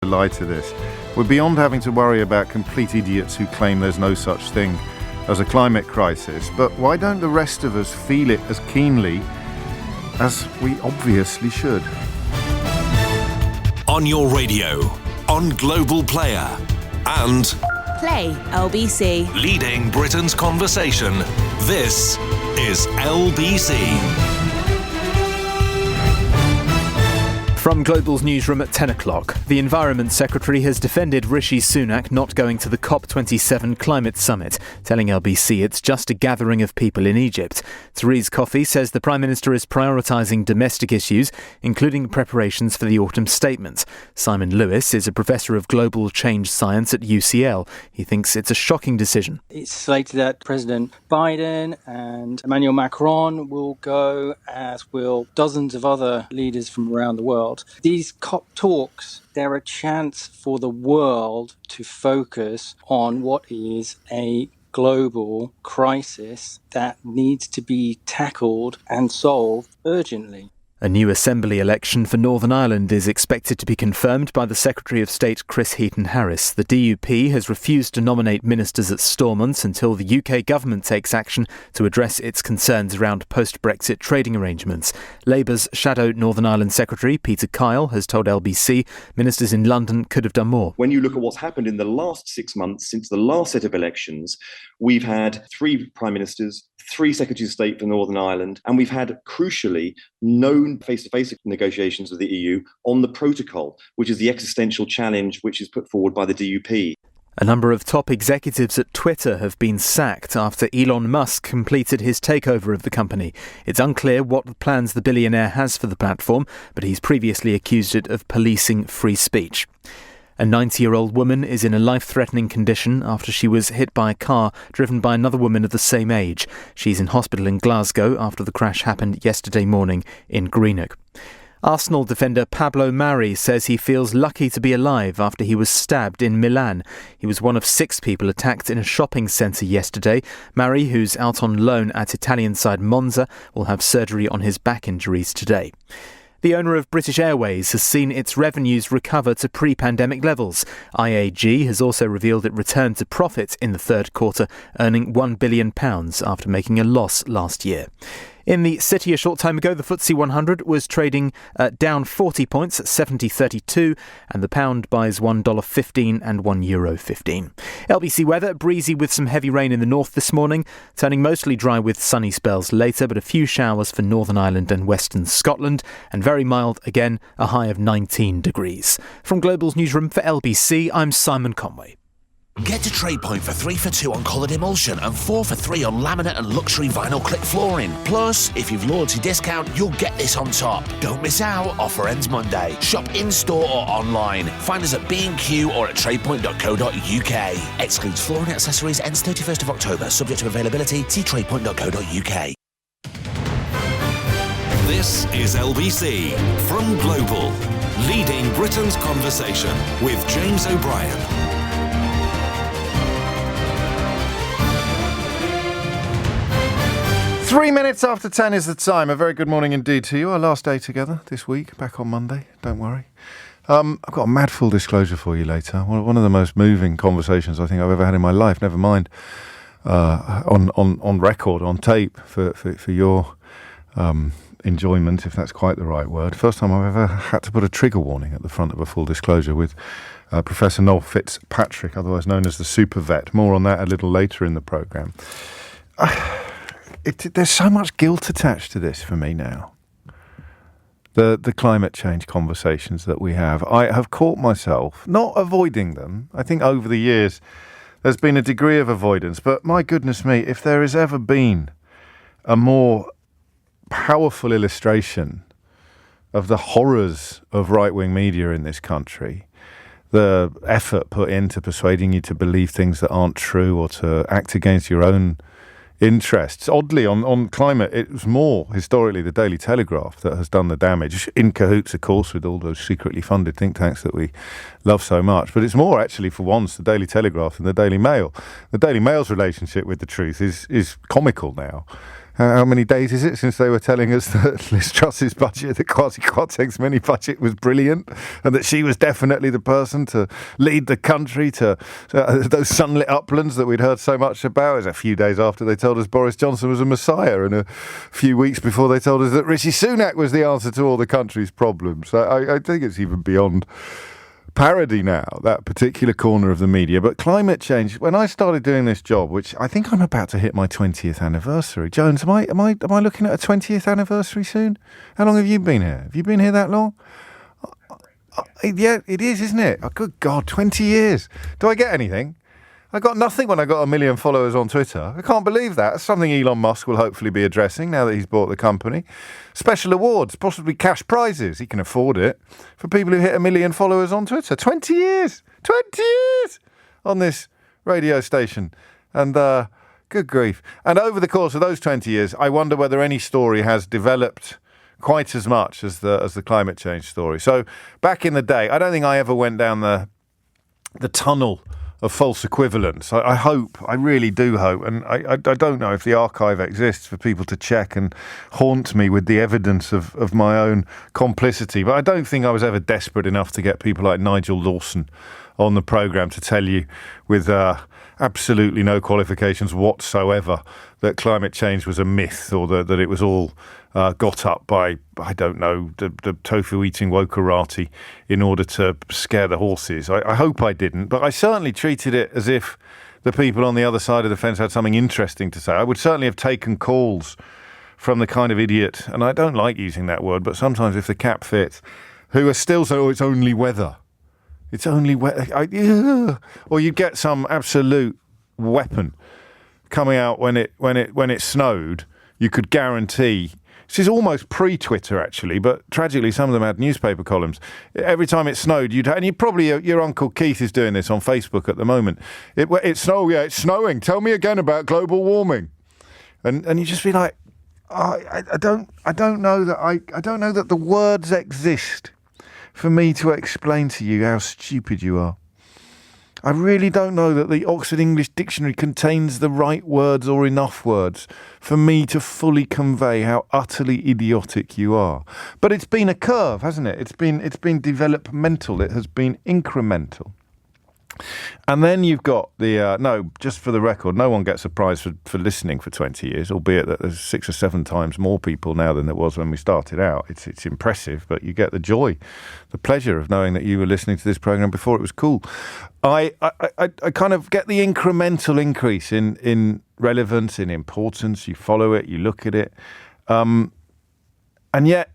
lie to this. We're beyond having to worry about complete idiots who claim there's no such thing as a climate crisis, but why don't the rest of us feel it as keenly as we obviously should? On your radio, on Global Player, and Play LBC. leading Britain's conversation, this is LBC. From Global's newsroom at 10 o'clock, the Environment Secretary has defended Rishi Sunak not going to the Cop27 climate summit, telling LBC it's just a gathering of people in Egypt. Therese Coffey says the Prime Minister is prioritising domestic issues, including preparations for the autumn statement. Simon Lewis is a professor of global change science at UCL. He thinks it's a shocking decision. It's slated that President Biden and Emmanuel Macron will go, as will dozens of other leaders from around the world. These COP talks, they're a chance for the world to focus on what is a global crisis that needs to be tackled and solved urgently. A new Assembly election for Northern Ireland is expected to be confirmed by the Secretary of State Chris Heaton-Harris. The DUP has refused to nominate ministers at Stormont until the UK government takes action to address its concerns around post-Brexit trading arrangements. Labour's shadow Northern Ireland Secretary Peter Kyle has told LBC ministers in London could have done more. When you look at what's happened in the last 6 months since the last set of elections, we've had 3 prime ministers, 3 secretaries of state for Northern Ireland, and we've had, crucially, no face-to-face negotiations with the EU on the protocol, which is the existential challenge which is put forward by the DUP. A number of top executives at Twitter have been sacked after Elon Musk completed his takeover of the company. It's unclear what plans the billionaire has for the platform, but he's previously accused it of policing free speech. A 90-year-old woman is in a life-threatening condition after she was hit by a car driven by another woman of the same age. She's in hospital in Glasgow after the crash happened yesterday morning in Greenock. Arsenal defender Pablo Mari says he feels lucky to be alive after he was stabbed in Milan. He was one of 6 people attacked in a shopping centre yesterday. Mari, who's out on loan at Italian side Monza, will have surgery on his back injuries today. The owner of British Airways has seen its revenues recover to pre-pandemic levels. IAG has also revealed it returned to profit in the third quarter, earning £1 billion after making a loss last year. In the city a short time ago, the FTSE 100 was trading down 40 points at 70.32, and the pound buys $1.15 and €1.15. LBC weather, breezy with some heavy rain in the north this morning, turning mostly dry with sunny spells later, but a few showers for Northern Ireland and Western Scotland, and very mild again, a high of 19 degrees. From Global's newsroom for LBC, I'm Simon Conway. Get to TradePoint for 3 for 2 on coloured emulsion and 4 for 3 on laminate and luxury vinyl clip flooring. Plus, if you've loyalty discount, you'll get this on top. Don't miss out. Offer ends Monday. Shop in-store or online. Find us at B&Q or at tradepoint.co.uk. Excludes flooring accessories. Ends 31st of October. Subject to availability. See tradepoint.co.uk. This is LBC from Global. Leading Britain's conversation with James O'Brien. 3 minutes after 10 is the time. A very good morning indeed to you. Our last day together this week, back on Monday. Don't worry. I've got a mad full disclosure for you later. One of the most moving conversations I think I've ever had in my life. Never mind on record, on tape for your enjoyment, if that's quite the right word. First time I've ever had to put a trigger warning at the front of a full disclosure with Professor Noel Fitzpatrick, otherwise known as the Super Vet. More on that a little later in the programme. There's so much guilt attached to this for me now. The climate change conversations that we have. I have caught myself not avoiding them. I think over the years there's been a degree of avoidance. But my goodness me, if there has ever been a more powerful illustration of the horrors of right-wing media in this country, the effort put into persuading you to believe things that aren't true or to act against your own interests. Oddly, on climate, it was more historically the Daily Telegraph that has done the damage, in cahoots, of course, with all those secretly funded think tanks that we love so much. But it's more actually, for once, the Daily Telegraph than the Daily Mail. The Daily Mail's relationship with the truth is comical now. How many days is it since they were telling us that Liz Truss's budget, the Kwasi Kwarteng's mini budget, was brilliant, and that she was definitely the person to lead the country to those sunlit uplands that we'd heard so much about? It was a few days after they told us Boris Johnson was a messiah, and a few weeks before they told us that Rishi Sunak was the answer to all the country's problems. So I think it's even beyond parody now, that particular corner of the media. But climate change, when I started doing this job, which I think I'm about to hit my 20th anniversary. Jones, am I looking at a 20th anniversary soon? How long have you been here? Have you been here that long? Yeah, it is, isn't it? Oh, good God, 20 years. Do I get anything? I got nothing when I got 1 million followers on Twitter. I can't believe that. That's something Elon Musk will hopefully be addressing now that he's bought the company. Special awards, possibly cash prizes, he can afford it, for people who hit 1 million followers on Twitter. 20 years! 20 years! On this radio station. And, good grief. And over the course of those 20 years, I wonder whether any story has developed quite as much as the climate change story. So, back in the day, I don't think I ever went down the tunnel of false equivalence. I really do hope, and I don't know if the archive exists for people to check and haunt me with the evidence of my own complicity, but I don't think I was ever desperate enough to get people like Nigel Lawson on the programme to tell you with absolutely no qualifications whatsoever that climate change was a myth, or that it was all got up by, I don't know, the tofu-eating wokerati in order to scare the horses. I hope I didn't, but I certainly treated it as if the people on the other side of the fence had something interesting to say. I would certainly have taken calls from the kind of idiot, and I don't like using that word, but sometimes if the cap fits, who are still saying, oh, it's only weather. It's only weather. Or you get some absolute weapon coming out when it snowed. You could guarantee. This is almost pre-Twitter, actually, but tragically, some of them had newspaper columns. Every time it snowed, your Uncle Keith is doing this on Facebook at the moment. It's snowing. Tell me again about global warming, and you just be like, oh, I don't know that the words exist for me to explain to you how stupid you are. I really don't know that the Oxford English Dictionary contains the right words or enough words for me to fully convey how utterly idiotic you are. But it's been a curve, hasn't it? It's been developmental. It has been incremental. And then you've got the, just for the record, no one gets a prize for listening for 20 years, albeit that there's 6 or 7 times more people now than there was when we started out. It's impressive, but you get the joy, the pleasure of knowing that you were listening to this programme before it was cool. I kind of get the incremental increase in relevance, in importance. You follow it, you look at it. And yet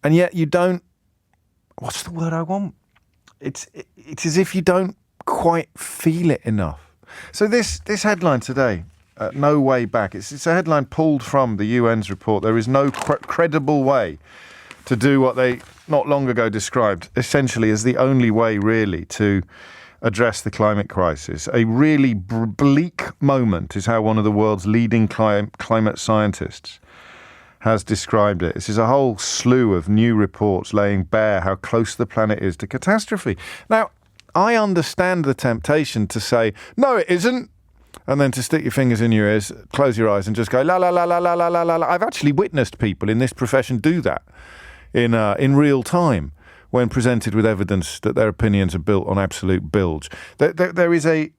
you don't, what's the word I want? It's as if you don't quite feel it enough. So this headline today, no way back. It's a headline pulled from the UN's report. There is no credible way to do what they not long ago described essentially as the only way really to address the climate crisis. A really bleak moment is how one of the world's leading climate scientists has described it. This is a whole slew of new reports laying bare how close the planet is to catastrophe. Now, I understand the temptation to say, no, it isn't, and then to stick your fingers in your ears, close your eyes and just go, la, la, la, la, la, la, la, la. I've actually witnessed people in this profession do that in real time when presented with evidence that their opinions are built on absolute bilge. There is a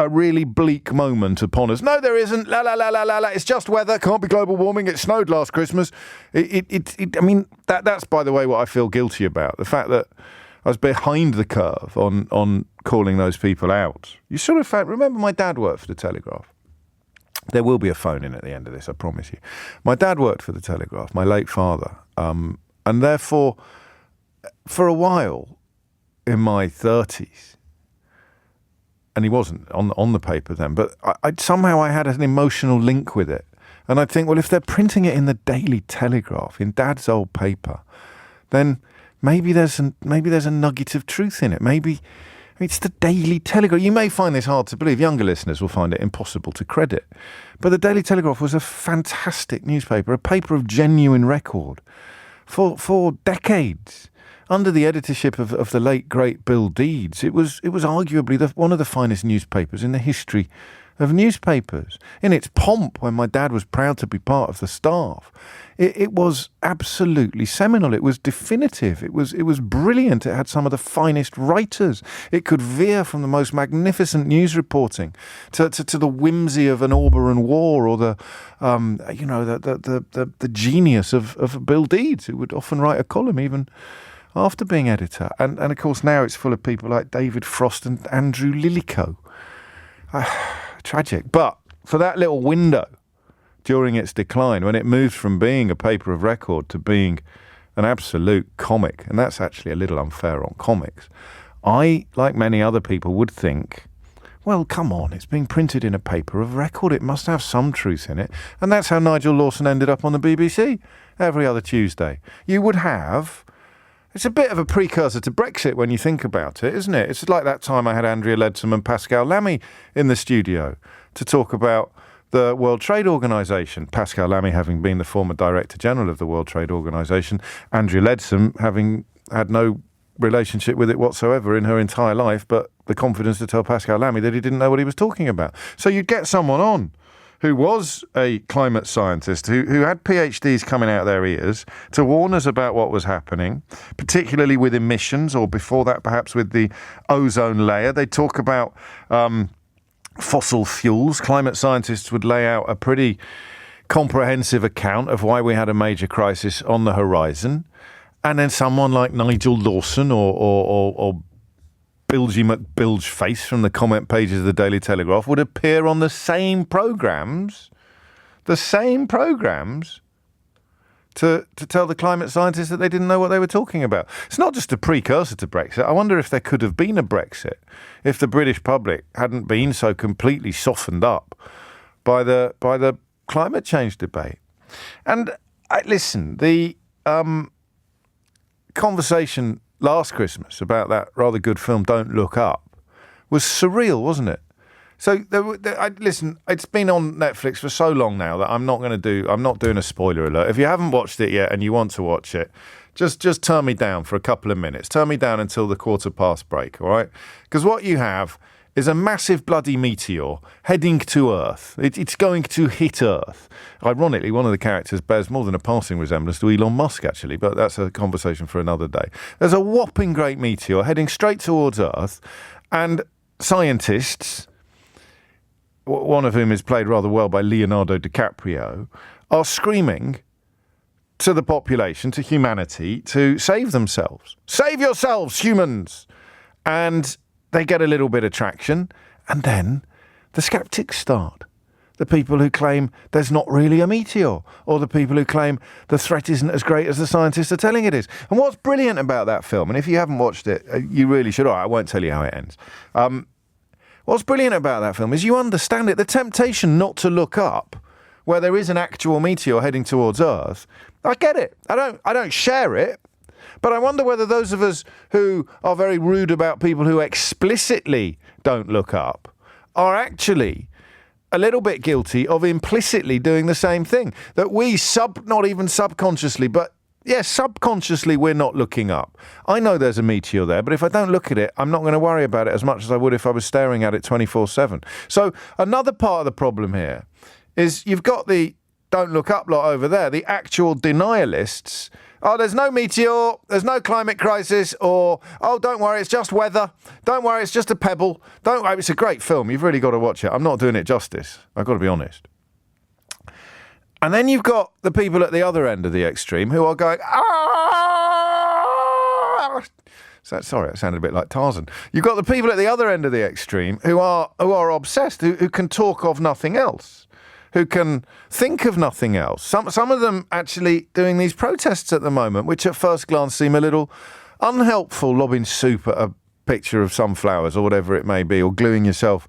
really bleak moment upon us. No, there isn't. La la la la la la. It's just weather. Can't be global warming. It snowed last Christmas. I mean, that's by the way what I feel guilty about. The fact that I was behind the curve on calling those people out. You sort of remember my dad worked for the Telegraph. There will be a phone in at the end of this, I promise you. My dad worked for the Telegraph, my late father, and therefore, for a while in my 30s. And he wasn't on the paper then, but somehow I had an emotional link with it. And I'd think, well, if they're printing it in the Daily Telegraph, in Dad's old paper, then maybe there's a nugget of truth in it. Maybe it's the Daily Telegraph. You may find this hard to believe. Younger listeners will find it impossible to credit. But the Daily Telegraph was a fantastic newspaper, a paper of genuine record for decades. Under the editorship of the late, great Bill Deeds, it was arguably one of the finest newspapers in the history of newspapers. In its pomp, when my dad was proud to be part of the staff, it was absolutely seminal. It was definitive. It was brilliant. It had some of the finest writers. It could veer from the most magnificent news reporting to the whimsy of an Obrien war, or the genius of Bill Deeds, who would often write a column even after being editor. And of course now it's full of people like David Frost and Andrew Lillico. Tragic. But for that little window during its decline, when it moved from being a paper of record to being an absolute comic, and that's actually a little unfair on comics, I, like many other people, would think, well, come on, it's being printed in a paper of record. It must have some truth in it. And that's how Nigel Lawson ended up on the BBC every other Tuesday. You would have... It's a bit of a precursor to Brexit when you think about it, isn't it? It's like that time I had Andrea Leadsom and Pascal Lamy in the studio to talk about the World Trade Organization. Pascal Lamy having been the former Director General of the World Trade Organization, Andrea Leadsom having had no relationship with it whatsoever in her entire life, but the confidence to tell Pascal Lamy that he didn't know what he was talking about. So you'd get someone on who was a climate scientist, who had PhDs coming out their ears to warn us about what was happening, particularly with emissions, or before that perhaps with the ozone layer. They talk about fossil fuels. Climate scientists would lay out a pretty comprehensive account of why we had a major crisis on the horizon. And then someone like Nigel Lawson or Bilgy McBilgeface from the comment pages of the Daily Telegraph would appear on the same programmes to tell the climate scientists that they didn't know what they were talking about. It's not just a precursor to Brexit. I wonder if there could have been a Brexit if the British public hadn't been so completely softened up by the climate change debate. And listen, the conversation last Christmas about that rather good film Don't Look Up was surreal, wasn't it? So listen, it's been on Netflix for so long now that I'm not doing a spoiler alert. If you haven't watched it yet and you want to watch it, just turn me down for a couple of minutes. Turn me down until the 1:15 break, all right? Because what you have is a massive bloody meteor heading to Earth. It's going to hit Earth. Ironically, one of the characters bears more than a passing resemblance to Elon Musk, actually, but that's a conversation for another day. There's a whopping great meteor heading straight towards Earth, and scientists, one of whom is played rather well by Leonardo DiCaprio, are screaming to the population, to humanity, to save themselves. Save yourselves, humans! And they get a little bit of traction, and then the skeptics start. The people who claim there's not really a meteor, or the people who claim the threat isn't as great as the scientists are telling it is. And what's brilliant about that film, and if you haven't watched it, you really should. All right, I won't tell you how it ends. What's brilliant about that film is you understand it. The temptation not to look up where there is an actual meteor heading towards Earth, I get it. I don't share it. But I wonder whether those of us who are very rude about people who explicitly don't look up are actually a little bit guilty of implicitly doing the same thing. That we not even subconsciously, but yes, subconsciously we're not looking up. I know there's a meteor there, but if I don't look at it, I'm not going to worry about it as much as I would if I was staring at it 24/7. So another part of the problem here is you've got the don't look up lot over there, the actual denialists. Oh, there's no meteor, there's no climate crisis, or, oh, don't worry, it's just weather. Don't worry, it's just a pebble. Don't worry, it's a great film. You've really got to watch it. I'm not doing it justice. I've got to be honest. And then you've got the people at the other end of the extreme who are going, ah! Sorry, that sounded a bit like Tarzan. You've got the people at the other end of the extreme who are obsessed, who can talk of nothing else, who can think of nothing else. Some of them actually doing these protests at the moment, which at first glance seem a little unhelpful, lobbing soup at a picture of sunflowers or whatever it may be, or gluing yourself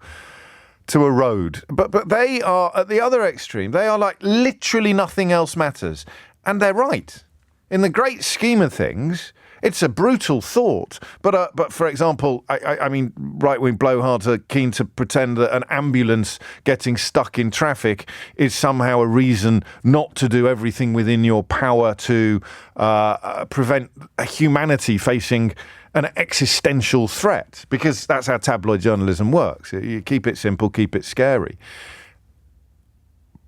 to a road. But they are at the other extreme. They are like literally nothing else matters. And they're right. In the great scheme of things, it's a brutal thought. But for example, I mean, right-wing blowhards are keen to pretend that an ambulance getting stuck in traffic is somehow a reason not to do everything within your power to prevent humanity facing an existential threat, because that's how tabloid journalism works. You keep it simple, keep it scary.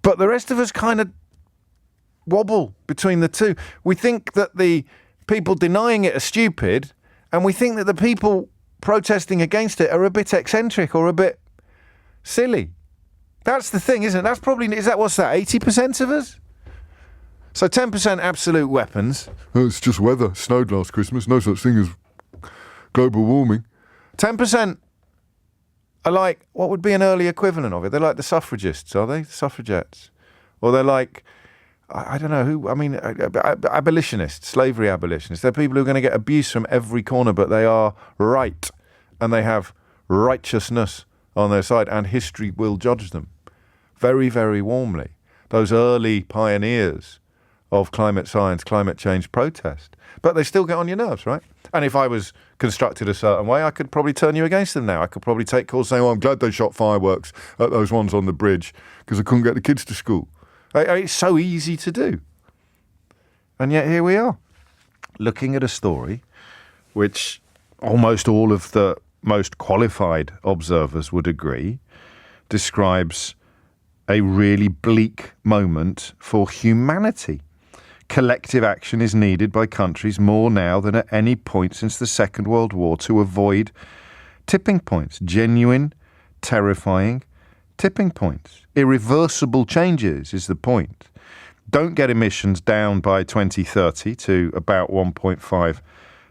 But the rest of us kind of wobble between the two. We think that the people denying it are stupid, and we think that the people protesting against it are a bit eccentric or a bit silly. That's the thing, isn't it? That's probably, what's that, 80% of us? So 10% absolute weapons. Oh, it's just weather. Snowed last Christmas. No such thing as global warming. 10% are like, what would be an early equivalent of it? They're like the suffragists, are they? The suffragettes. Or they're like, I don't know who, abolitionists, slavery abolitionists. They're people who are going to get abuse from every corner, but they are right. And they have righteousness on their side, and history will judge them very, very warmly. Those early pioneers of climate science, climate change protest. But they still get on your nerves, right? And if I was constructed a certain way, I could probably turn you against them now. I could probably take calls saying, I'm glad they shot fireworks at those ones on the bridge because I couldn't get the kids to school. It's so easy to do. And yet here we are, looking at a story which almost all of the most qualified observers would agree describes a really bleak moment for humanity. Collective action is needed by countries more now than at any point since the Second World War to avoid tipping points, genuine, terrifying tipping points. Irreversible changes is the point. Don't get emissions down by 2030 to about 1.5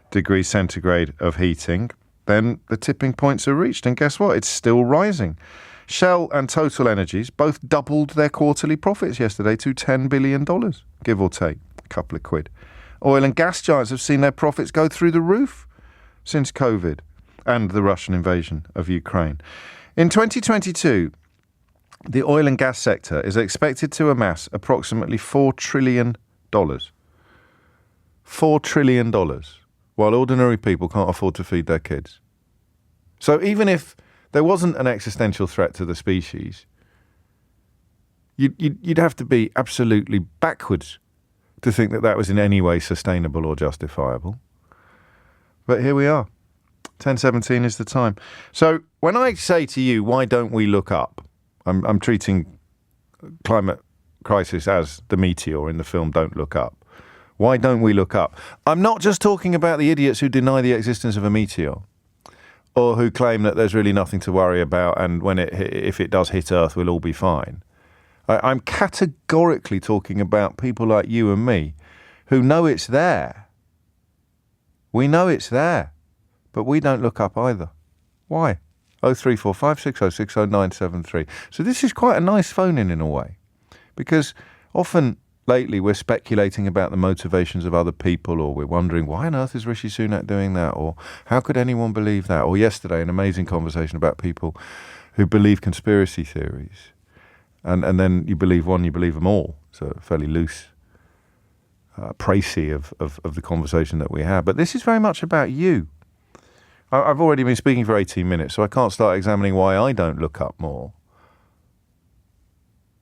degrees centigrade of heating, then the tipping points are reached. And guess what? It's still rising. Shell and Total Energies both doubled their quarterly profits yesterday to $10 billion, give or take a couple of quid. Oil and gas giants have seen their profits go through the roof since COVID and the Russian invasion of Ukraine. In 2022, the oil and gas sector is expected to amass approximately $4 trillion. $4 trillion, while ordinary people can't afford to feed their kids. So even if there wasn't an existential threat to the species, you'd have to be absolutely backwards to think that that was in any way sustainable or justifiable. But here we are. 10:17 is the time. So when I say to you, why don't we look up? I'm treating climate crisis as the meteor in the film Don't Look Up. Why don't we look up? I'm not just talking about the idiots who deny the existence of a meteor or who claim that there's really nothing to worry about and if it does hit Earth, we'll all be fine. I'm categorically talking about people like you and me who know it's there. We know it's there, but we don't look up either. Why? 0345 6060 973. So this is quite a nice phone-in a way, because often lately we're speculating about the motivations of other people, or we're wondering, why on earth is Rishi Sunak doing that? Or how could anyone believe that? Or yesterday, an amazing conversation about people who believe conspiracy theories. And then you believe one, you believe them all. So a fairly loose précis of the conversation that we have. But this is very much about you. I've already been speaking for 18 minutes, so I can't start examining why I don't look up more.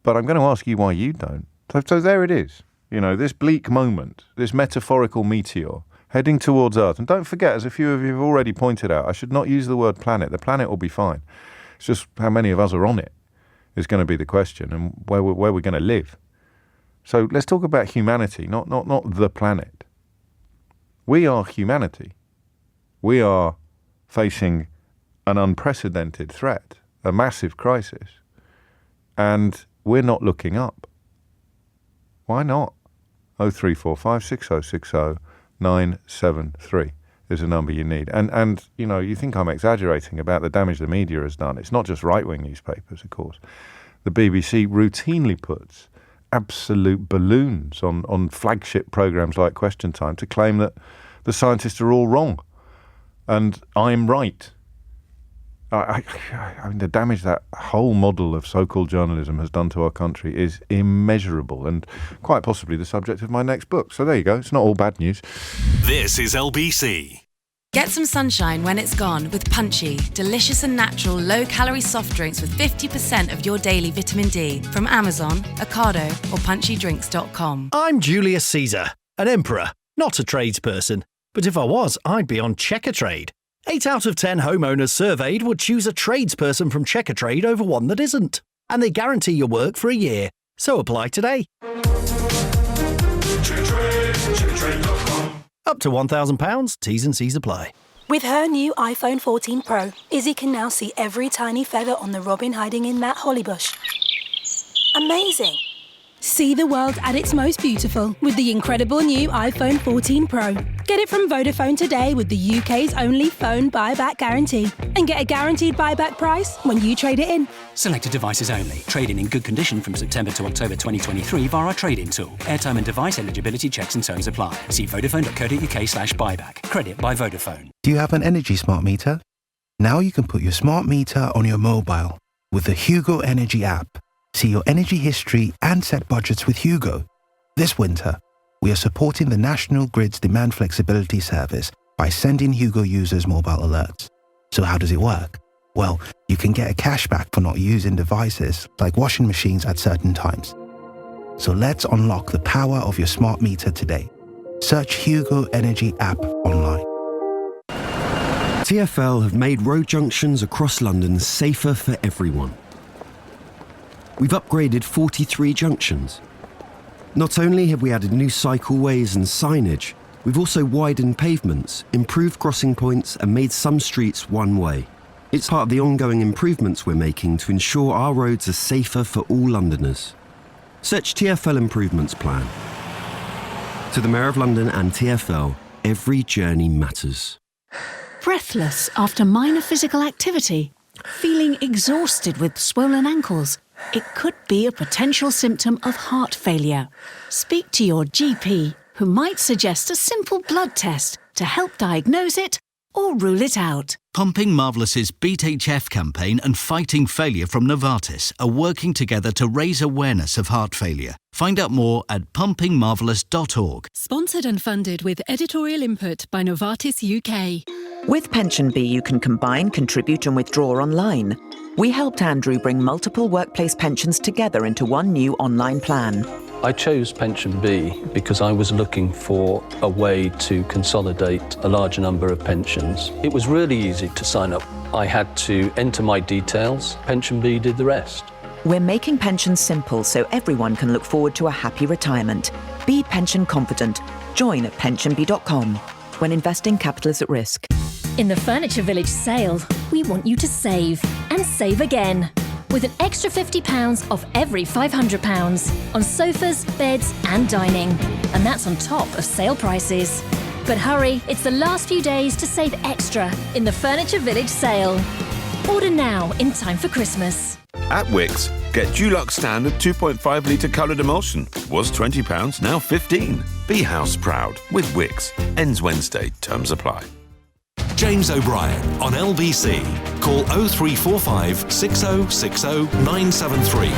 But I'm going to ask you why you don't. So there it is. You know, this bleak moment, this metaphorical meteor heading towards Earth. And don't forget, as a few of you have already pointed out, I should not use the word planet. The planet will be fine. It's just how many of us are on it is going to be the question, and where we're going to live. So let's talk about humanity, not the planet. We are humanity. We are facing an unprecedented threat, a massive crisis, and we're not looking up. Why not? 0345 6060 973 is a number you need. And you know, you think I'm exaggerating about the damage the media has done. It's not just right-wing newspapers, of course. The BBC routinely puts absolute balloons on flagship programmes like Question Time to claim that the scientists are all wrong and I'm right. I mean, the damage that whole model of so-called journalism has done to our country is immeasurable, and quite possibly the subject of my next book. So there you go. It's not all bad news. This is LBC. Get some sunshine when it's gone with Punchy, delicious and natural low-calorie soft drinks with 50% of your daily vitamin D from Amazon, Ocado or punchydrinks.com. I'm Julius Caesar, an emperor, not a tradesperson. But if I was, I'd be on Checkatrade. 8 out of 10 homeowners surveyed would choose a tradesperson from Checkatrade over one that isn't. And they guarantee your work for a year. So apply today. Up to £1,000, T's and C's apply. With her new iPhone 14 Pro, Izzy can now see every tiny feather on the robin hiding in that holly bush. Amazing! See the world at its most beautiful with the incredible new iPhone 14 Pro. Get it from Vodafone today with the UK's only phone buyback guarantee. And get a guaranteed buyback price when you trade it in. Selected devices only. Trade-in in good condition from September to October 2023 via our trade-in tool. Airtime and device eligibility checks and terms apply. See vodafone.co.uk/buyback. Credit by Vodafone. Do you have an energy smart meter? Now you can put your smart meter on your mobile with the Hugo Energy app. See your energy history and set budgets with Hugo. This winter, we are supporting the National Grid's demand flexibility service by sending Hugo users mobile alerts. So how does it work? Well, you can get a cashback for not using devices like washing machines at certain times. So let's unlock the power of your smart meter today. Search Hugo Energy app online. TfL have made road junctions across London safer for everyone. We've upgraded 43 junctions. Not only have we added new cycleways and signage, we've also widened pavements, improved crossing points and made some streets one-way. It's part of the ongoing improvements we're making to ensure our roads are safer for all Londoners. Search TfL Improvements Plan. To the Mayor of London and TfL, every journey matters. Breathless after minor physical activity? Feeling exhausted with swollen ankles? It could be a potential symptom of heart failure. Speak to your GP, who might suggest a simple blood test to help diagnose it or rule it out. Pumping Marvellous's Beat HF campaign and Fighting Failure from Novartis are working together to raise awareness of heart failure. Find out more at pumpingmarvellous.org. Sponsored and funded with editorial input by Novartis UK. With Pension B, you can combine, contribute and withdraw online. We helped Andrew bring multiple workplace pensions together into one new online plan. I chose Pension B because I was looking for a way to consolidate a larger number of pensions. It was really easy to sign up. I had to enter my details. Pension B did the rest. We're making pensions simple so everyone can look forward to a happy retirement. Be pension confident. Join at pensionb.com. When investing, capital is at risk. In the Furniture Village sale, we want you to save and save again. With an extra £50 off every £500 on sofas, beds and dining. And that's on top of sale prices. But hurry, it's the last few days to save extra in the Furniture Village sale. Order now in time for Christmas. At Wickes, get Dulux Standard 2.5 litre coloured emulsion. Was £20, now £15. Be house proud with Wickes. Ends Wednesday, terms apply. James O'Brien on LBC. Call 0345 6060 973.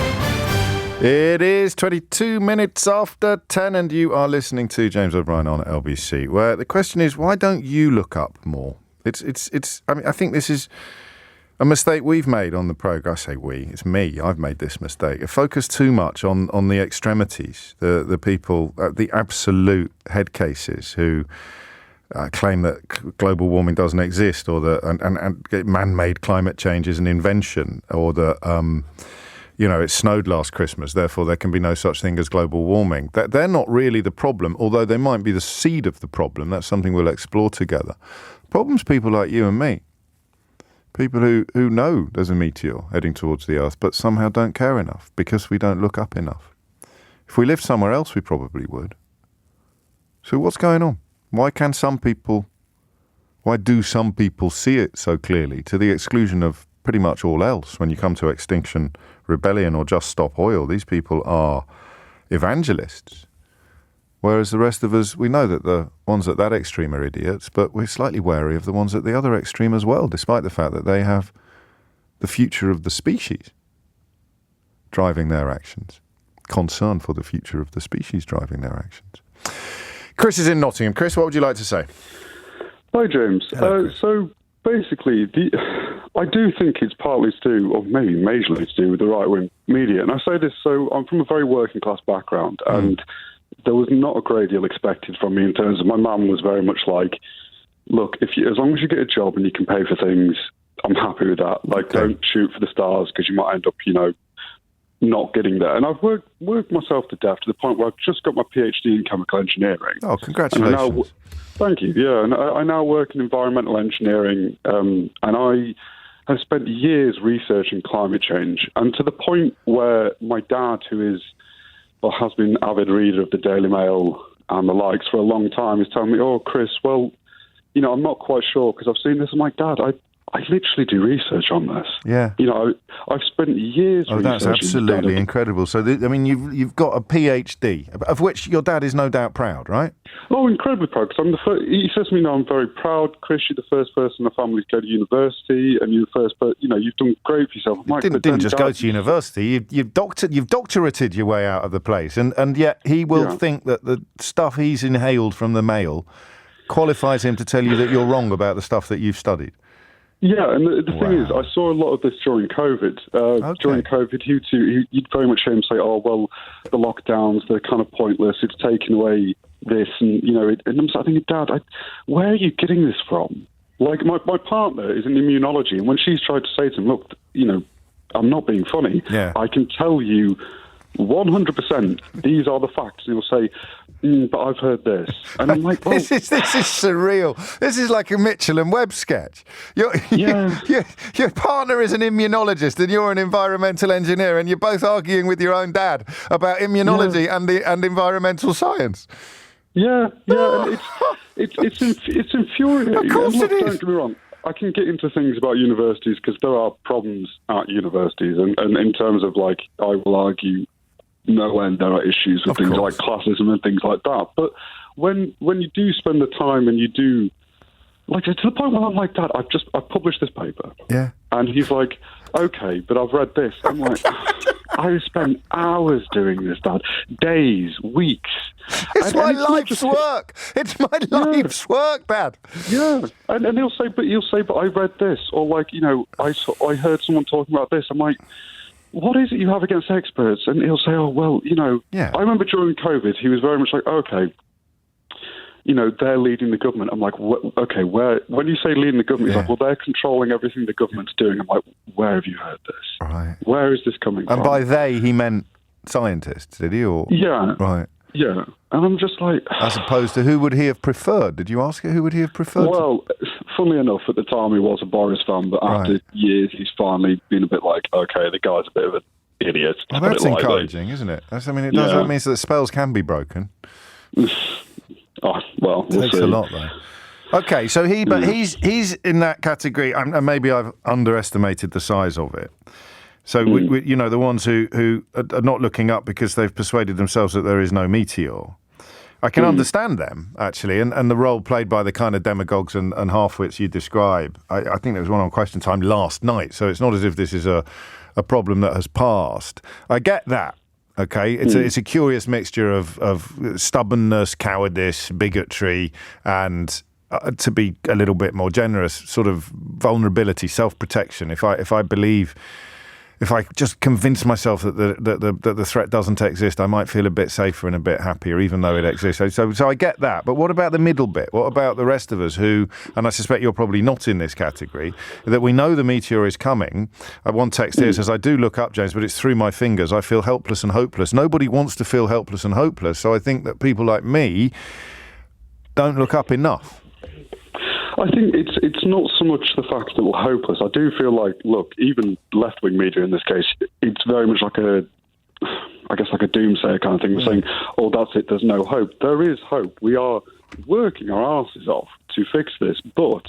It is 22 minutes after 10 and you are listening to James O'Brien on LBC, where the question is, why don't you look up more? I think this is a mistake we've made on the programme. I say we, it's me. I've made this mistake. I focus too much on the extremities, the people, the absolute head cases who claim that global warming doesn't exist, or that and man-made climate change is an invention, or that it snowed last Christmas, therefore there can be no such thing as global warming. They're not really the problem, although they might be the seed of the problem. That's something we'll explore together. The problem's people like you and me, people who know there's a meteor heading towards the Earth, but somehow don't care enough because we don't look up enough. If we lived somewhere else, we probably would. So what's going on? Why do some people see it so clearly to the exclusion of pretty much all else? When you come to Extinction Rebellion or Just Stop Oil, these people are evangelists. Whereas the rest of us, we know that the ones at that extreme are idiots, but we're slightly wary of the ones at the other extreme as well, despite the fact that they have the future of the species driving their actions. Concern for the future of the species driving their actions. Chris is in Nottingham. Chris, what would you like to say? Hi, James. So basically, I do think it's partly to do, or maybe majorly to do, with the right-wing media. And I say this, so I'm from a very working-class background, and there was not a great deal expected from me in terms of my mum was very much like, look, as long as you get a job and you can pay for things, I'm happy with that. Like, don't shoot for the stars because you might end up, not getting there. And I've worked myself to death to the point where I've just got my PhD in chemical engineering. Oh, congratulations. Thank you. Yeah, and I now work in environmental engineering, and I have spent years researching climate change, and to the point where my dad, who has been an avid reader of the Daily Mail and the likes for a long time, is telling me, oh, Chris, well, I'm not quite sure because I've seen this. I'm like, Dad, I literally do research on this. Yeah. I've spent years researching. That's absolutely incredible. So, you've got a PhD, of which your dad is no doubt proud, right? Oh, incredibly proud, because I'm the first. He says to me, I'm very proud, Chris, you're the first person in the family to go to university, and you're the first person, you've done great for yourself. You didn't just go to university, you've doctorated your way out of the place, and yet he will think that the stuff he's inhaled from the Mail qualifies him to tell you that you're wrong about the stuff that you've studied. Yeah, and the thing is, I saw a lot of this during COVID. During COVID, you'd very much hear him say, oh, well, the lockdowns, they're kind of pointless, it's taken away this, and, and I'm thinking, Dad, where are you getting this from? Like, my partner is in immunology, and when she's tried to say to him, look, I'm not being funny, I can tell you 100% these are the facts, and he'll say, but I've heard this. And I'm like, this is surreal. This is like a Mitchell and Webb sketch. Your partner is an immunologist and you're an environmental engineer, and you're both arguing with your own dad about immunology and environmental science. Yeah, and it's infuriating. Of course it is. Don't get me wrong. I can get into things about universities because there are problems at universities, and in terms of, like, I will argue no end there are issues with things like classism and things like that. But when you do spend the time and you do, like, to the point where I'm like, Dad, I've published this paper. Yeah. And he's like, okay, but I've read this. I'm like, I spent hours doing this, Dad. Days, weeks. It's my life's work. It's my life's work, Dad. Yeah. And he'll say, but I read this. Or, like, I heard someone talking about this. I'm like, what is it you have against experts? And he'll say, oh, well, I remember during COVID, he was very much like, okay, they're leading the government. I'm like, okay, when you say leading the government, he's like, well, they're controlling everything the government's doing. I'm like, where have you heard this? Right. Where is this coming from? And by they, he meant scientists, did he? Or yeah. Right. Yeah. And I'm just like... As opposed to who would he have preferred? Did you ask who would he have preferred? Well, funnily enough, at the time he was a Boris fan, but after years he's finally been a bit like, okay, the guy's a bit of an idiot. Well, that's encouraging, isn't it? It does. That means that spells can be broken. Oh, well, we'll takes see. a lot, though. Okay, so he's in that category, and maybe I've underestimated the size of it. So, the ones who are not looking up because they've persuaded themselves that there is no meteor. I can understand them, actually, and the role played by the kind of demagogues and half-wits you describe. I think there was one on Question Time last night, so it's not as if this is a problem that has passed. I get that. Okay, it's a curious mixture of stubbornness, cowardice, bigotry, and to be a little bit more generous, sort of vulnerability, self-protection. If I just convince myself that the threat doesn't exist, I might feel a bit safer and a bit happier, even though it exists. So I get that. But what about the middle bit? What about the rest of us who, and I suspect you're probably not in this category, that we know the meteor is coming? One text here says, I do look up, James, but it's through my fingers. I feel helpless and hopeless. Nobody wants to feel helpless and hopeless. So I think that people like me don't look up enough. I think it's not so much the fact that we're hopeless. I do feel like, look, even left-wing media in this case, it's very much like a doomsayer kind of thing. We're saying, oh, that's it, there's no hope. There is hope. We are working our asses off to fix this. But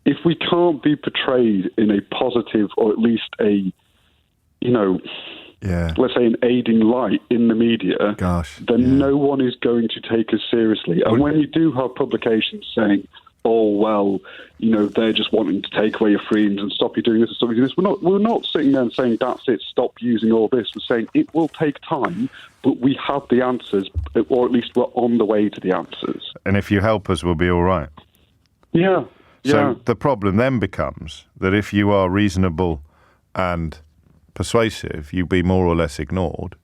if we can't be portrayed in a positive, or at least a, let's say an aiding light in the media, then no one is going to take us seriously. And when you do have publications saying, oh, well, they're just wanting to take away your freedoms and stop you doing this and stop you doing this, we're not sitting there and saying, that's it, stop using all this. We're saying it will take time, but we have the answers, or at least we're on the way to the answers. And if you help us, we'll be all right. Yeah. So the problem then becomes that if you are reasonable and persuasive, you be more or less ignored.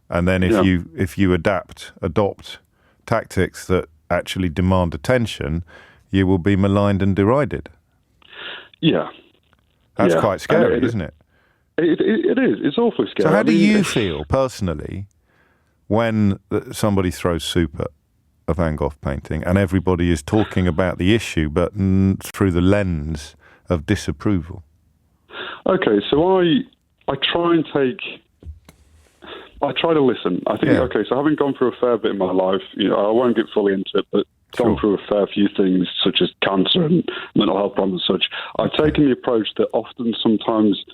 And then if you adopt tactics that actually demand attention, you will be maligned and derided. Yeah. That's quite scary, isn't it? It is. It's awfully scary. So how do you feel personally when somebody throws soup at a Van Gogh painting and everybody is talking about the issue but through the lens of disapproval? Okay, so I try to listen. I think, so having gone through a fair bit in my life, I won't get fully into it, but gone through a fair few things such as cancer and mental health problems and such, I've taken the approach that often sometimes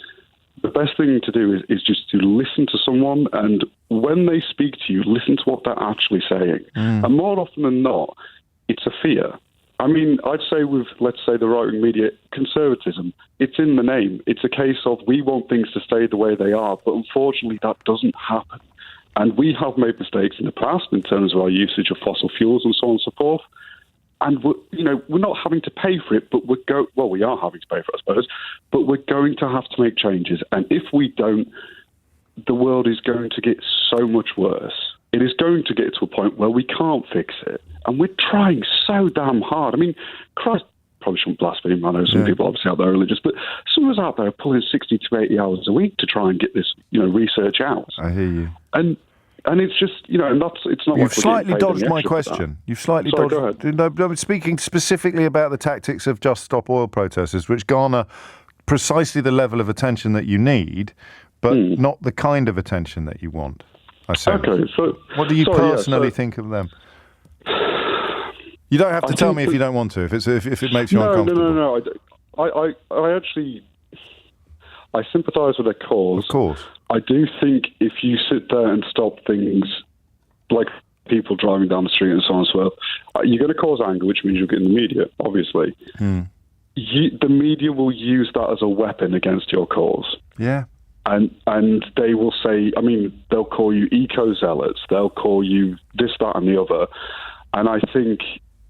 the best thing to do is just to listen to someone, and when they speak to you, listen to what they're actually saying. And more often than not, it's a fear. I mean, I'd say with, let's say, the right-wing media, conservatism, it's in the name. It's a case of we want things to stay the way they are, but unfortunately that doesn't happen. And we have made mistakes in the past in terms of our usage of fossil fuels and so on and so forth. And we're not having to pay for it, but we are having to pay for it, I suppose, but we're going to have to make changes. And if we don't, the world is going to get so much worse. It is going to get to a point where we can't fix it. And we're trying so damn hard. I mean, Christ, probably shouldn't blaspheme. I know some people obviously out there are religious, but some of us out there are pulling 60 to 80 hours a week to try and get this, research out. I hear you. And it's just, and it's not. You've slightly dodged my question. You've slightly dodged. Go ahead. No, I'm speaking specifically about the tactics of Just Stop Oil protesters, which garner precisely the level of attention that you need, but not the kind of attention that you want. I say. Okay, so what do you personally think of them? You don't have to tell me if you don't want to. If it makes you uncomfortable. No. I actually sympathise with their cause. Of course. I do think if you sit there and stop things like people driving down the street and so on and so forth, you're going to cause anger, which means you'll get in the media, obviously. The media will use that as a weapon against your cause. Yeah. And they will say, they'll call you eco-zealots, they'll call you this, that and the other. And I think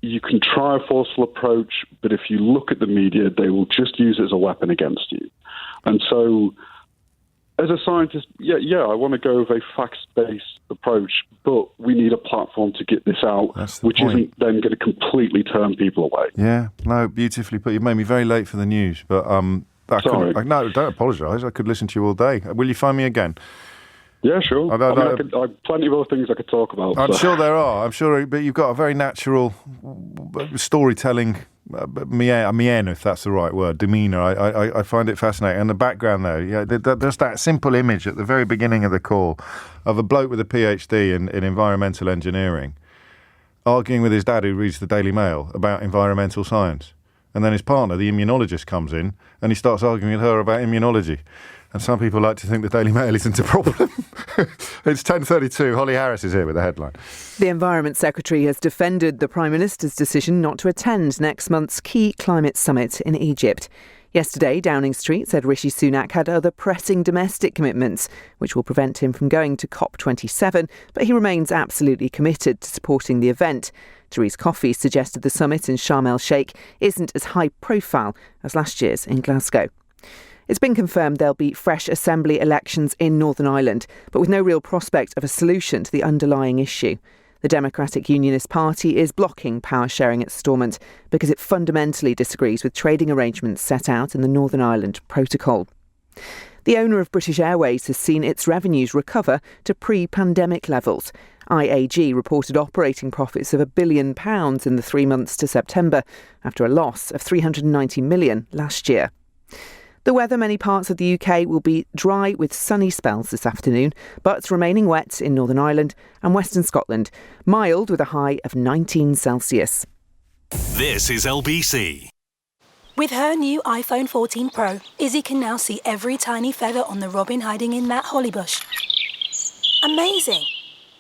you can try a forceful approach, but if you look at the media, they will just use it as a weapon against you. And so, as a scientist, I want to go with a facts-based approach, but we need a platform to get this out, which isn't then going to completely turn people away. Yeah, no, beautifully put. You made me very late for the news, but sorry. No, don't apologise. I could listen to you all day. Will you phone me again? Yeah, sure. I have plenty of other things I could talk about. I'm sure there are. I'm sure, but you've got a very natural storytelling mien, if that's the right word, demeanour. I find it fascinating. And the background, though, there's that simple image at the very beginning of the call of a bloke with a PhD in environmental engineering arguing with his dad who reads the Daily Mail about environmental science. And then his partner, the immunologist, comes in and he starts arguing with her about immunology. And some people like to think the Daily Mail isn't a problem. It's 10:32. Holly Harris is here with the headline. The Environment Secretary has defended the Prime Minister's decision not to attend next month's key climate summit in Egypt. Yesterday, Downing Street said Rishi Sunak had other pressing domestic commitments, which will prevent him from going to Cop27, but he remains absolutely committed to supporting the event. Therese Coffey suggested the summit in Sharm el-Sheikh isn't as high profile as last year's in Glasgow. It's been confirmed there'll be fresh Assembly elections in Northern Ireland, but with no real prospect of a solution to the underlying issue. The Democratic Unionist Party is blocking power sharing at Stormont because it fundamentally disagrees with trading arrangements set out in the Northern Ireland Protocol. The owner of British Airways has seen its revenues recover to pre-pandemic levels. IAG reported operating profits of £1 billion in the 3 months to September, after a loss of £390 million last year. The weather, many parts of the UK will be dry with sunny spells this afternoon, but remaining wet in Northern Ireland and Western Scotland. Mild with a high of 19 Celsius. This is LBC. With her new iPhone 14 Pro, Izzy can now see every tiny feather on the robin hiding in that holly bush. Amazing!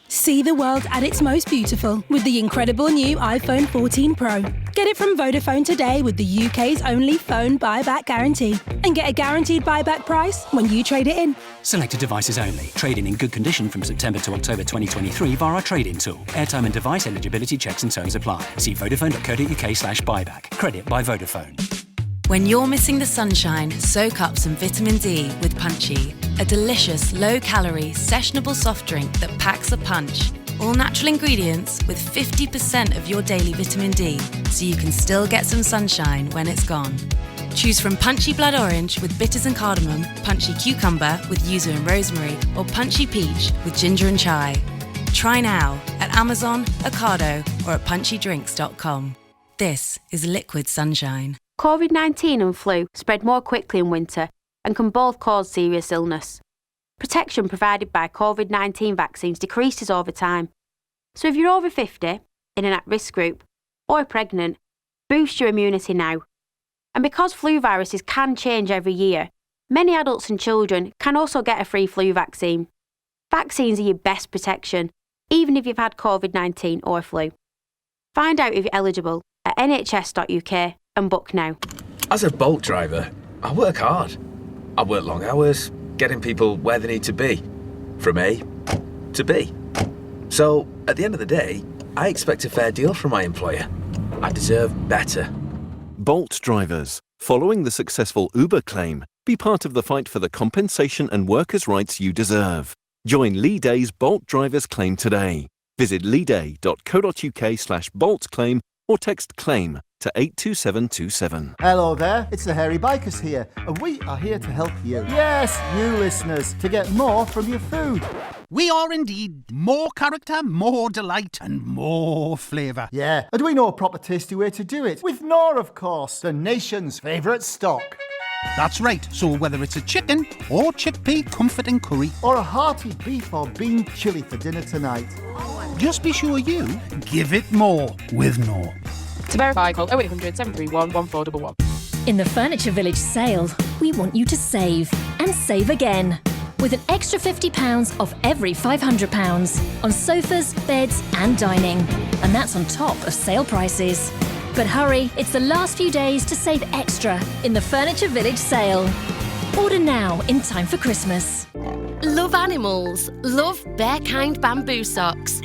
See the world at its most beautiful with the incredible new iPhone 14 Pro. Get it from Vodafone today with the UK's only phone buyback guarantee. And get a guaranteed buyback price when you trade it in. Selected devices only. Trade-in in good condition from September to October 2023 via our trade-in tool. Airtime and device eligibility checks and terms apply. See vodafone.co.uk/buyback. Credit by Vodafone. When you're missing the sunshine, soak up some vitamin D with Punchy, a delicious, low-calorie, sessionable soft drink that packs a punch. All natural ingredients with 50% of your daily vitamin D, so you can still get some sunshine when it's gone. Choose from Punchy Blood Orange with bitters and cardamom, Punchy Cucumber with yuzu and rosemary, or Punchy Peach with ginger and chai. Try now at Amazon, Ocado, or at punchydrinks.com. This is liquid sunshine. COVID-19 and flu spread more quickly in winter and can both cause serious illness. Protection provided by COVID-19 vaccines decreases over time. So if you're over 50, in an at-risk group, or pregnant, boost your immunity now. And because flu viruses can change every year, many adults and children can also get a free flu vaccine. Vaccines are your best protection, even if you've had COVID-19 or flu. Find out if you're eligible at nhs.uk and book now. As a Bolt driver, I work hard. I work long hours, getting people where they need to be, from A to B. So, at the end of the day, I expect a fair deal from my employer. I deserve better. Bolt drivers, following the successful Uber claim, be part of the fight for the compensation and workers' rights you deserve. Join Lee Day's Bolt drivers claim today. Visit leeday.co.uk/Bolt claim or text claim to 82727. Hello there, it's the Hairy Bikers here, and we are here to help you. Yes, you listeners, to get more from your food. We are indeed more character, more delight, and more flavour. Yeah, and we know a proper tasty way to do it. With Knorr, of course, the nation's favourite stock. That's right, so whether it's a chicken or chickpea comforting curry, or a hearty beef or bean chilli for dinner tonight, just be sure you give it more with Knorr. To verify, call 0800 731 1411. In the Furniture Village sale, we want you to save and save again. With an extra £50 off every £500 on sofas, beds and dining. And that's on top of sale prices. But hurry, it's the last few days to save extra in the Furniture Village sale. Order now in time for Christmas. Love animals. Love Bearkind bamboo socks.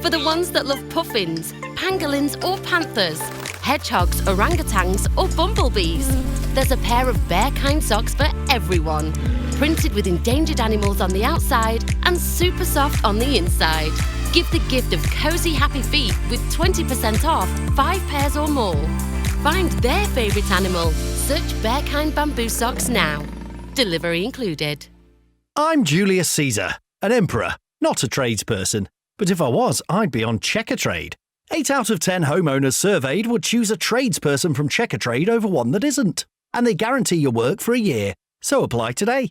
For the ones that love puffins, pangolins or panthers, hedgehogs, orangutans or bumblebees, there's a pair of Bearkind socks for everyone. Printed with endangered animals on the outside and super soft on the inside. Give the gift of cosy happy feet with 20% off 5 pairs or more. Find their favourite animal. Search Bearkind bamboo socks now. Delivery included. I'm Julius Caesar, an emperor, not a tradesperson. But if I was, I'd be on Checkatrade. 8 out of 10 homeowners surveyed would choose a tradesperson from Checkatrade over one that isn't. And they guarantee your work for a year. So apply today.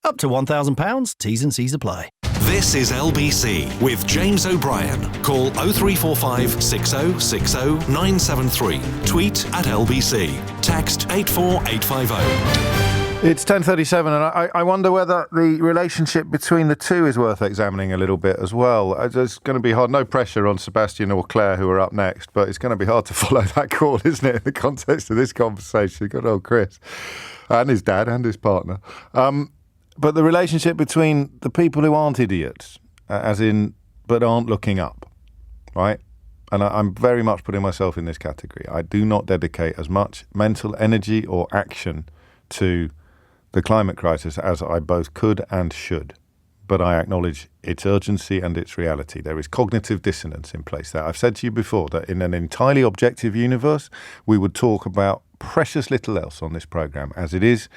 Up to £1,000, T's and C's apply. This is LBC with James O'Brien. Call 0345 6060 973. Tweet at LBC. Text 84850. It's 10:37, and I wonder whether the relationship between the two is worth examining a little bit as well. It's going to be hard. No pressure on Sebastian or Claire, who are up next, but it's going to be hard to follow that call, isn't it, in the context of this conversation? Good old Chris and his dad and his partner. But the relationship between the people who aren't idiots, as in, but aren't looking up, right? And I'm very much putting myself in this category. I do not dedicate as much mental energy or action to the climate crisis as I both could and should. But I acknowledge its urgency and its reality. There is cognitive dissonance in place there. I've said to you before that in an entirely objective universe, we would talk about precious little else on this programme. As it is,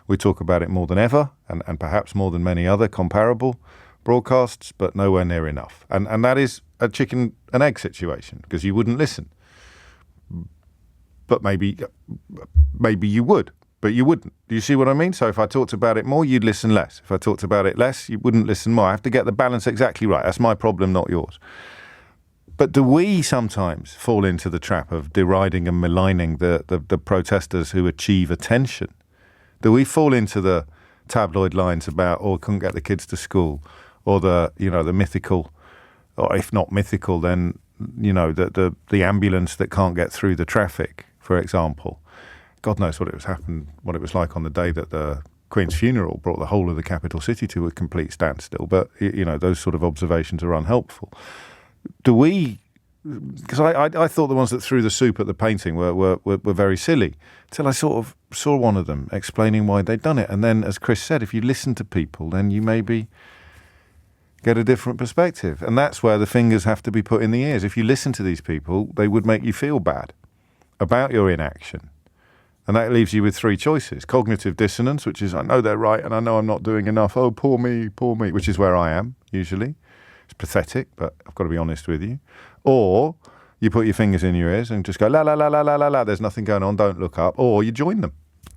we talk about it more than ever, and perhaps more than many other comparable broadcasts, but nowhere near enough. And that is a chicken and egg situation, because you wouldn't listen. But maybe you would. But you wouldn't. Do you see what I mean? So if I talked about it more, you'd listen less. If I talked about it less, you wouldn't listen more. I have to get the balance exactly right. That's my problem, not yours. But do we sometimes fall into the trap of deriding and maligning the protesters who achieve attention? Do we fall into the tabloid lines about, couldn't get the kids to school, or the mythical, or if not mythical, then, the ambulance that can't get through the traffic, for example? God knows what it was like on the day that the Queen's funeral brought the whole of the capital city to a complete standstill. But, those sort of observations are unhelpful. Do we because I thought the ones that threw the soup at the painting were very silly, till I sort of saw one of them explaining why they'd done it. And then, as Chris said, if you listen to people, then you maybe get a different perspective. And that's where the fingers have to be put in the ears. If you listen to these people, they would make you feel bad about your inaction. And that leaves you with three choices. Cognitive dissonance, which is, I know they're right and I know I'm not doing enough. Oh, poor me, which is where I am, usually. It's pathetic, but I've got to be honest with you. Or you put your fingers in your ears and just go, la, la, la, la, la, la, la, there's nothing going on, don't look up. Or you join them.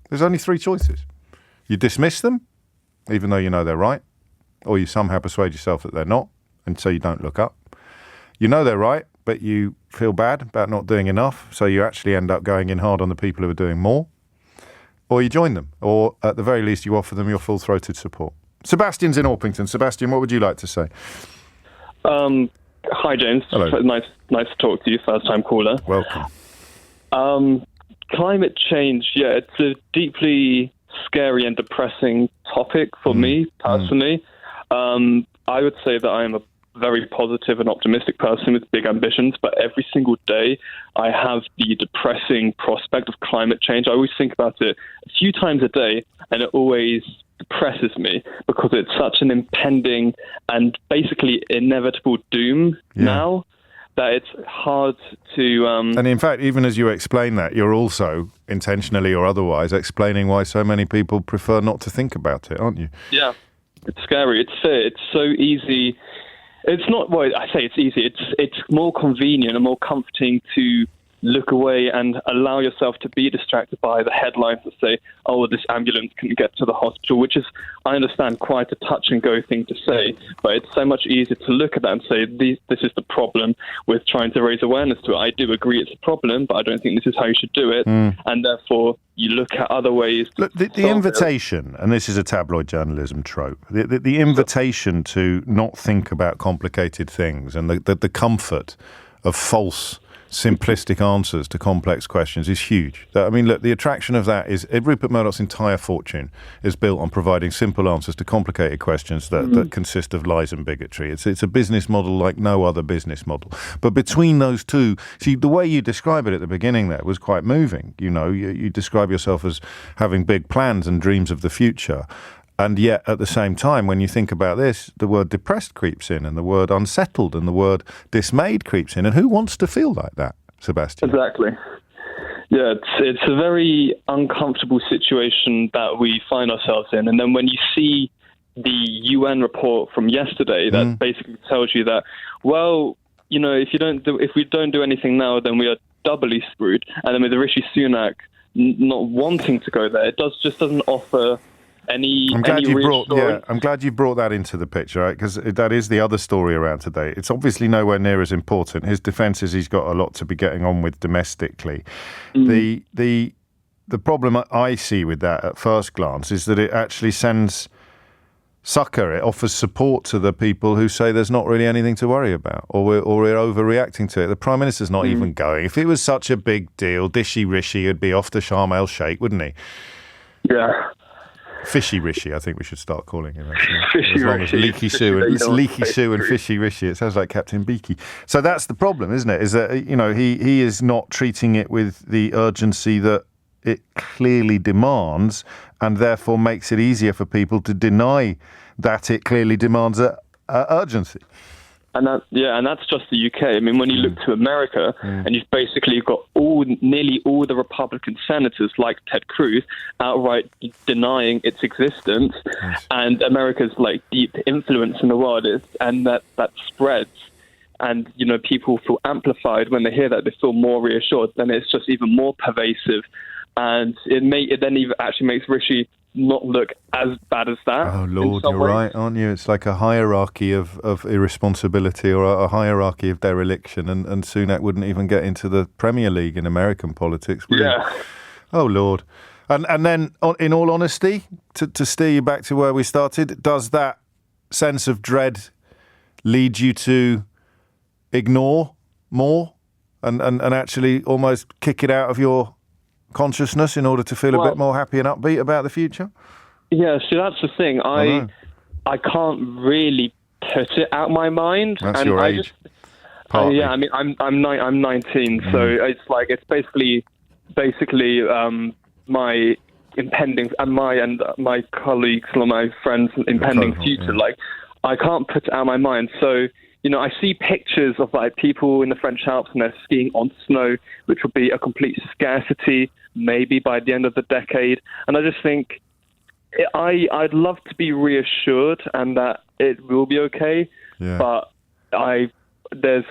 There's only three choices. You dismiss them, even though you know they're right. Or you somehow persuade yourself that they're not, and so you don't look up. You know they're right, but you feel bad about not doing enough, so you actually end up going in hard on the people who are doing more. Or you join them, or at the very least you offer them your full-throated support. Sebastian's in Orpington. Sebastian, what would you like to say? Hi, James. Hello. Nice to talk to you, first-time caller. Welcome. Climate change, it's a deeply scary and depressing topic for me, personally. I would say that I am a very positive and optimistic person with big ambitions, but every single day I have the depressing prospect of climate change. I always think about it a few times a day, and it always depresses me because it's such an impending and basically inevitable doom now that it's hard to... And in fact, even as you explain that, you're also, intentionally or otherwise, explaining why so many people prefer not to think about it, aren't you? Yeah, it's scary. It's so easy. It's not, well, I say it's easy. It's more convenient and more comforting to look away and allow yourself to be distracted by the headlines that say, oh, this ambulance couldn't get to the hospital, which is, I understand, quite a touch-and-go thing to say, but it's so much easier to look at that and say, this is the problem with trying to raise awareness to it. I do agree it's a problem, but I don't think this is how you should do it, and therefore you look at other ways. Look, the invitation, and this is a tabloid journalism trope, the invitation to not think about complicated things and the comfort of false simplistic answers to complex questions is huge. I mean, look, the attraction of that is Rupert Murdoch's entire fortune is built on providing simple answers to complicated questions that consist of lies and bigotry. It's a business model like no other business model. But between those two, see, the way you describe it at the beginning there was quite moving. You know, you describe yourself as having big plans and dreams of the future. And yet, at the same time, when you think about this, the word depressed creeps in, and the word unsettled, and the word dismayed creeps in. And who wants to feel like that, Sebastian? Exactly. Yeah, it's a very uncomfortable situation that we find ourselves in. And then when you see the UN report from yesterday that basically tells you that, well, you know, if we don't do anything now, then we are doubly screwed. And then with the Rishi Sunak not wanting to go there, it doesn't offer I'm glad you brought that into the picture, right? Because that is the other story around today. It's obviously nowhere near as important. His defence is he's got a lot to be getting on with domestically. The problem I see with that at first glance is that it actually sends succour. It offers support to the people who say there's not really anything to worry about, or we're overreacting to it. The Prime Minister's not even going. If it was such a big deal, Dishy Rishi would be off to Sharm el Sheikh, wouldn't he? Yeah. Fishy Rishi, I think we should start calling him. As long as Leaky Sue and Fishy Rishi. It sounds like Captain Beaky. So that's the problem, isn't it? Is that, you know, he is not treating it with the urgency that it clearly demands, and therefore makes it easier for people to deny that it clearly demands urgency. And that's just the UK. I mean, when you look to America, and you've basically got nearly all the Republican senators, like Ted Cruz, outright denying its existence, and America's like deep influence in the world and that spreads. And, you know, people feel amplified when they hear that. They feel more reassured. Then it's just even more pervasive. And it then even actually makes Rishi not look as bad as that. Oh, Lord, you're right, aren't you? It's like a hierarchy of irresponsibility, or a hierarchy of dereliction, and Sunak wouldn't even get into the Premier League in American politics, would he? Oh, Lord. And then, in all honesty, to steer you back to where we started, does that sense of dread lead you to ignore more and actually almost kick it out of your consciousness in order to feel a bit more happy and upbeat about the future? Yeah, so that's the thing. I can't really put it out my mind. That's your age. Partly. Yeah, I mean, I'm 19, so it's basically my impending and my colleagues or my friends' impending future. Yeah. Like, I can't put it out of my mind. So, I see pictures of like people in the French Alps and they're skiing on snow, which will be a complete scarcity maybe by the end of the decade. And I just think I'd love to be reassured and that it will be okay, but there's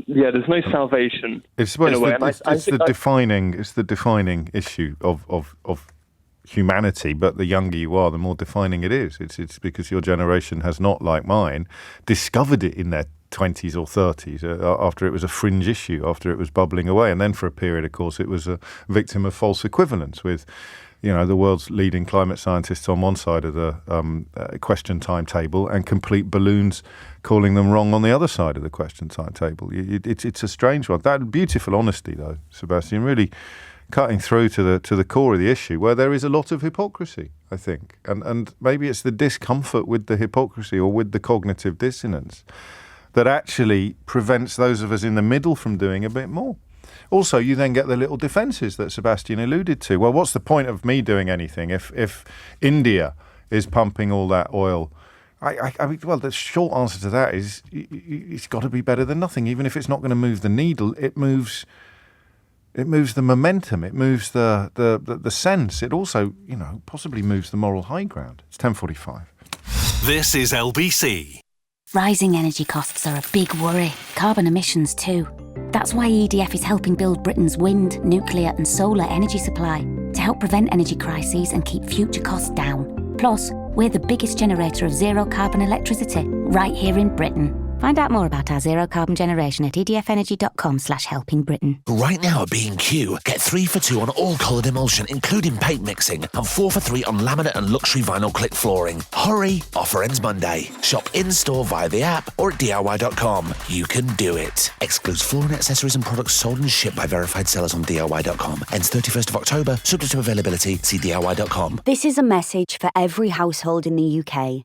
no salvation. It's the defining issue of humanity. But the younger you are, the more defining it is. It's because your generation has not, like mine, discovered it in their 20s or 30s after it was a fringe issue, after it was bubbling away, and then for a period, of course, it was a victim of false equivalence with, the world's leading climate scientists on one side of the question timetable and complete balloons calling them wrong on the other side of the question timetable. It's a strange one. That beautiful honesty, though, Sebastian, really cutting through to the core of the issue, where there is a lot of hypocrisy, I think, and maybe it's the discomfort with the hypocrisy or with the cognitive dissonance that actually prevents those of us in the middle from doing a bit more. Also, you then get the little defences that Sebastian alluded to. Well, what's the point of me doing anything if India is pumping all that oil? I mean, well, the short answer to that is it's got to be better than nothing. Even if it's not going to move the needle, it moves the momentum. It moves the sense. It also, possibly moves the moral high ground. It's 10:45. This is LBC. Rising energy costs are a big worry. Carbon emissions too. That's why EDF is helping build Britain's wind, nuclear and solar energy supply to help prevent energy crises and keep future costs down. Plus, we're the biggest generator of zero-carbon electricity right here in Britain. Find out more about our zero-carbon generation at edfenergy.com/helpingbritain. Right now at B&Q, get 3 for 2 on all coloured emulsion, including paint mixing, and 4 for 3 on laminate and luxury vinyl click flooring. Hurry! Offer ends Monday. Shop in-store via the app or at DIY.com. You can do it. Excludes flooring accessories and products sold and shipped by verified sellers on DIY.com. Ends 31st of October, subject to availability. See DIY.com. This is a message for every household in the UK.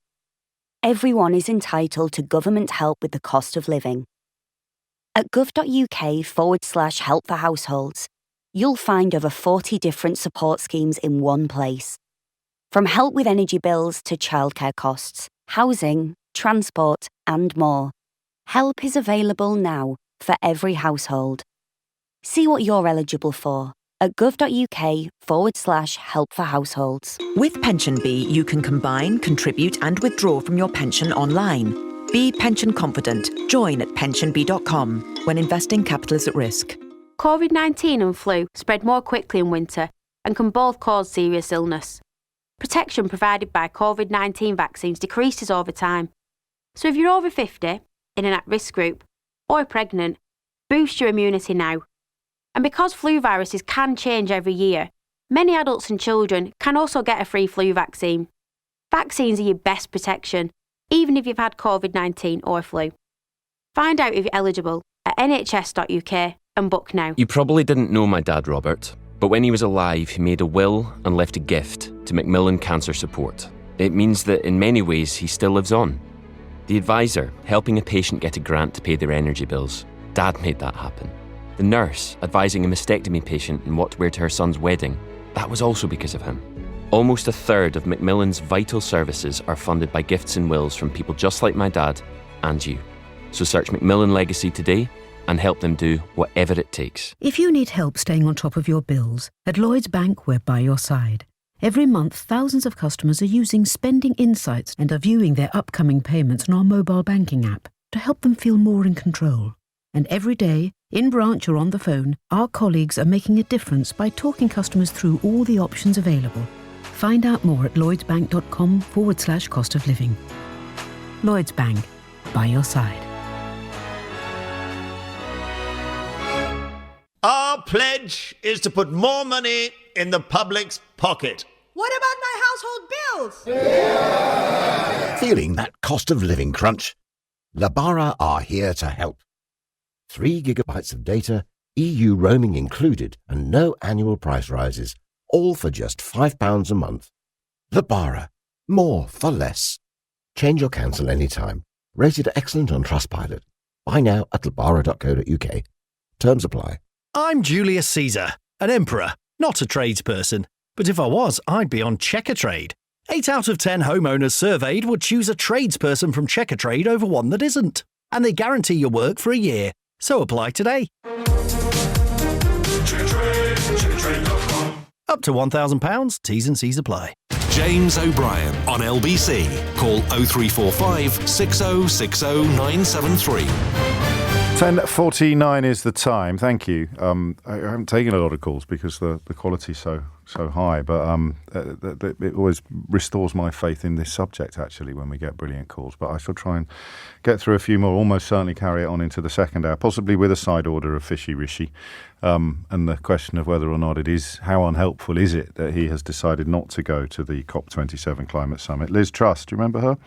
Everyone is entitled to government help with the cost of living. At gov.uk/help for households, you'll find over 40 different support schemes in one place. From help with energy bills to childcare costs, housing, transport, and more. Help is available now for every household. See what you're eligible for at gov.uk/help for households. With Pension Bee, you can combine, contribute and withdraw from your pension online. Be pension confident. Join at pensionbee.com. When investing, capital is at risk. COVID-19 and flu spread more quickly in winter and can both cause serious illness. Protection provided by COVID-19 vaccines decreases over time. So if you're over 50, in an at-risk group, or pregnant, boost your immunity now. And because flu viruses can change every year, many adults and children can also get a free flu vaccine. Vaccines are your best protection, even if you've had COVID-19 or flu. Find out if you're eligible at nhs.uk and book now. You probably didn't know my dad, Robert, but when he was alive, he made a will and left a gift to Macmillan Cancer Support. It means that in many ways, he still lives on. The advisor, helping a patient get a grant to pay their energy bills. Dad made that happen. The nurse, advising a mastectomy patient on what to wear to her son's wedding. That was also because of him. Almost a third of Macmillan's vital services are funded by gifts and wills from people just like my dad and you. So search Macmillan Legacy today and help them do whatever it takes. If you need help staying on top of your bills, at Lloyds Bank we're by your side. Every month, thousands of customers are using Spending Insights and are viewing their upcoming payments on our mobile banking app to help them feel more in control. And every day, in branch or on the phone, our colleagues are making a difference by talking customers through all the options available. Find out more at lloydsbank.com/cost of living. Lloyds Bank, by your side. Our pledge is to put more money in the public's pocket. What about my household bills? Feeling that cost of living crunch? Lebara are here to help. 3 gigabytes of data, EU roaming included, and no annual price rises, all for just £5 a month. Lebara, more for less. Change or cancel anytime. Rated excellent on Trustpilot. Buy now at labara.co.uk. Terms apply. I'm Julius Caesar, an emperor, not a tradesperson. But if I was, I'd be on Checkatrade. 8 out of 10 homeowners surveyed would choose a tradesperson from Checkatrade over one that isn't. And they guarantee your work for a year. So apply today. Up to £1,000, T's and C's apply. James O'Brien on LBC. Call 0345 6060 973. 10:49 is the time. Thank you. I haven't taken a lot of calls because the quality's so high, but it always restores my faith in this subject, actually, when we get brilliant calls. But I shall try and get through a few more, almost certainly carry it on into the second hour, possibly with a side order of Fishy Rishi, and the question of whether or not it is, how unhelpful is it that he has decided not to go to the Cop27 climate summit. Liz Truss, do you remember her?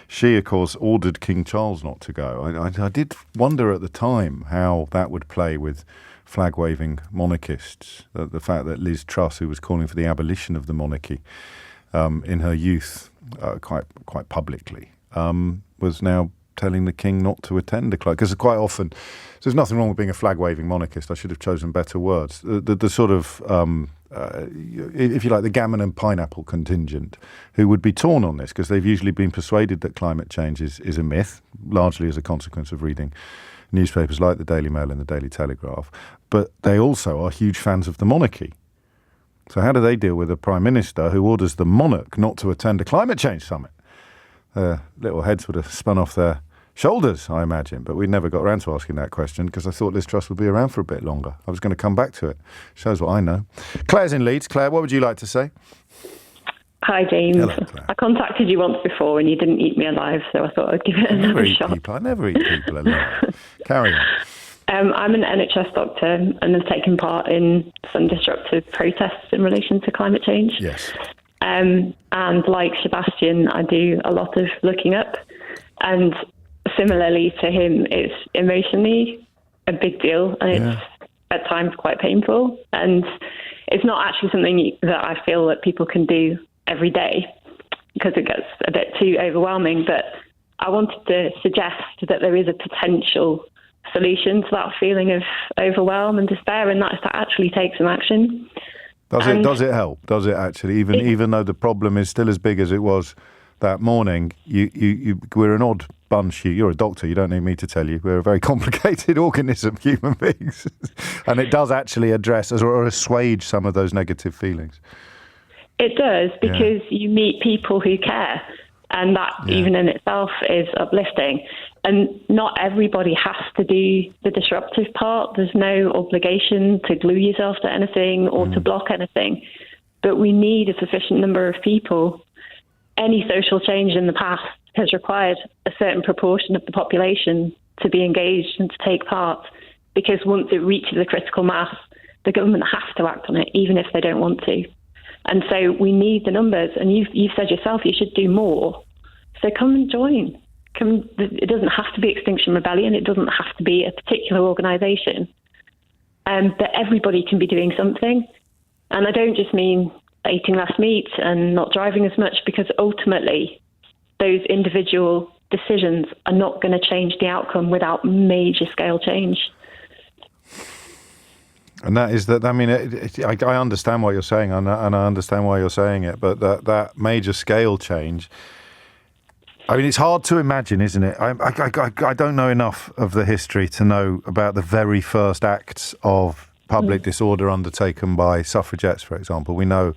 She, of course, ordered King Charles not to go. I did wonder at the time how that would play with flag-waving monarchists. The fact that Liz Truss, who was calling for the abolition of the monarchy in her youth, quite publicly, was now telling the king not to attend a climate. Because quite often, there's nothing wrong with being a flag-waving monarchist. I should have chosen better words. The sort of, if you like, the gammon and pineapple contingent who would be torn on this because they've usually been persuaded that climate change is a myth, largely as a consequence of reading newspapers like the Daily Mail and the Daily Telegraph. But they also are huge fans of the monarchy. So how do they deal with a prime minister who orders the monarch not to attend a climate change summit? Their little heads would have spun off their shoulders, I imagine, but we never got around to asking that question because I thought Liz Truss would be around for a bit longer. I was going to come back to it. Shows what I know. Claire's in Leeds. Claire, what would you like to say? Hi, James. Hello, Claire. I contacted you once before and you didn't eat me alive, so I thought I'd give it another shot. I never eat people alive. Carry on. I'm an NHS doctor and have taken part in some disruptive protests in relation to climate change. Yes. And like Sebastian, I do a lot of looking up. And similarly to him, it's emotionally a big deal and it's at times quite painful. And it's not actually something that I feel that people can do every day because it gets a bit too overwhelming. But I wanted to suggest that there is a potential solution to that feeling of overwhelm and despair, and that is to actually take some action. Does it help? Does it actually? Even though the problem is still as big as it was that morning, we're an odd bunch. You're a doctor, you don't need me to tell you. We're a very complicated organism, human beings. And it does actually address or assuage some of those negative feelings. It does, because you meet people who care, and that even in itself is uplifting. And not everybody has to do the disruptive part. There's no obligation to glue yourself to anything or to block anything. But we need a sufficient number of people. Any social change in the past has required a certain proportion of the population to be engaged and to take part, because once it reaches a critical mass, the government has to act on it, even if they don't want to. And so we need the numbers. And you've said yourself you should do more. So come and join. It doesn't have to be Extinction Rebellion. It doesn't have to be a particular organisation. But everybody can be doing something. And I don't just mean eating less meat and not driving as much, because ultimately those individual decisions are not going to change the outcome without major scale change. And that is that. I mean, I understand what you're saying, and I understand why you're saying it. But that major scale change, I mean, it's hard to imagine, isn't it? I don't know enough of the history to know about the very first acts of public disorder undertaken by suffragettes, for example. We know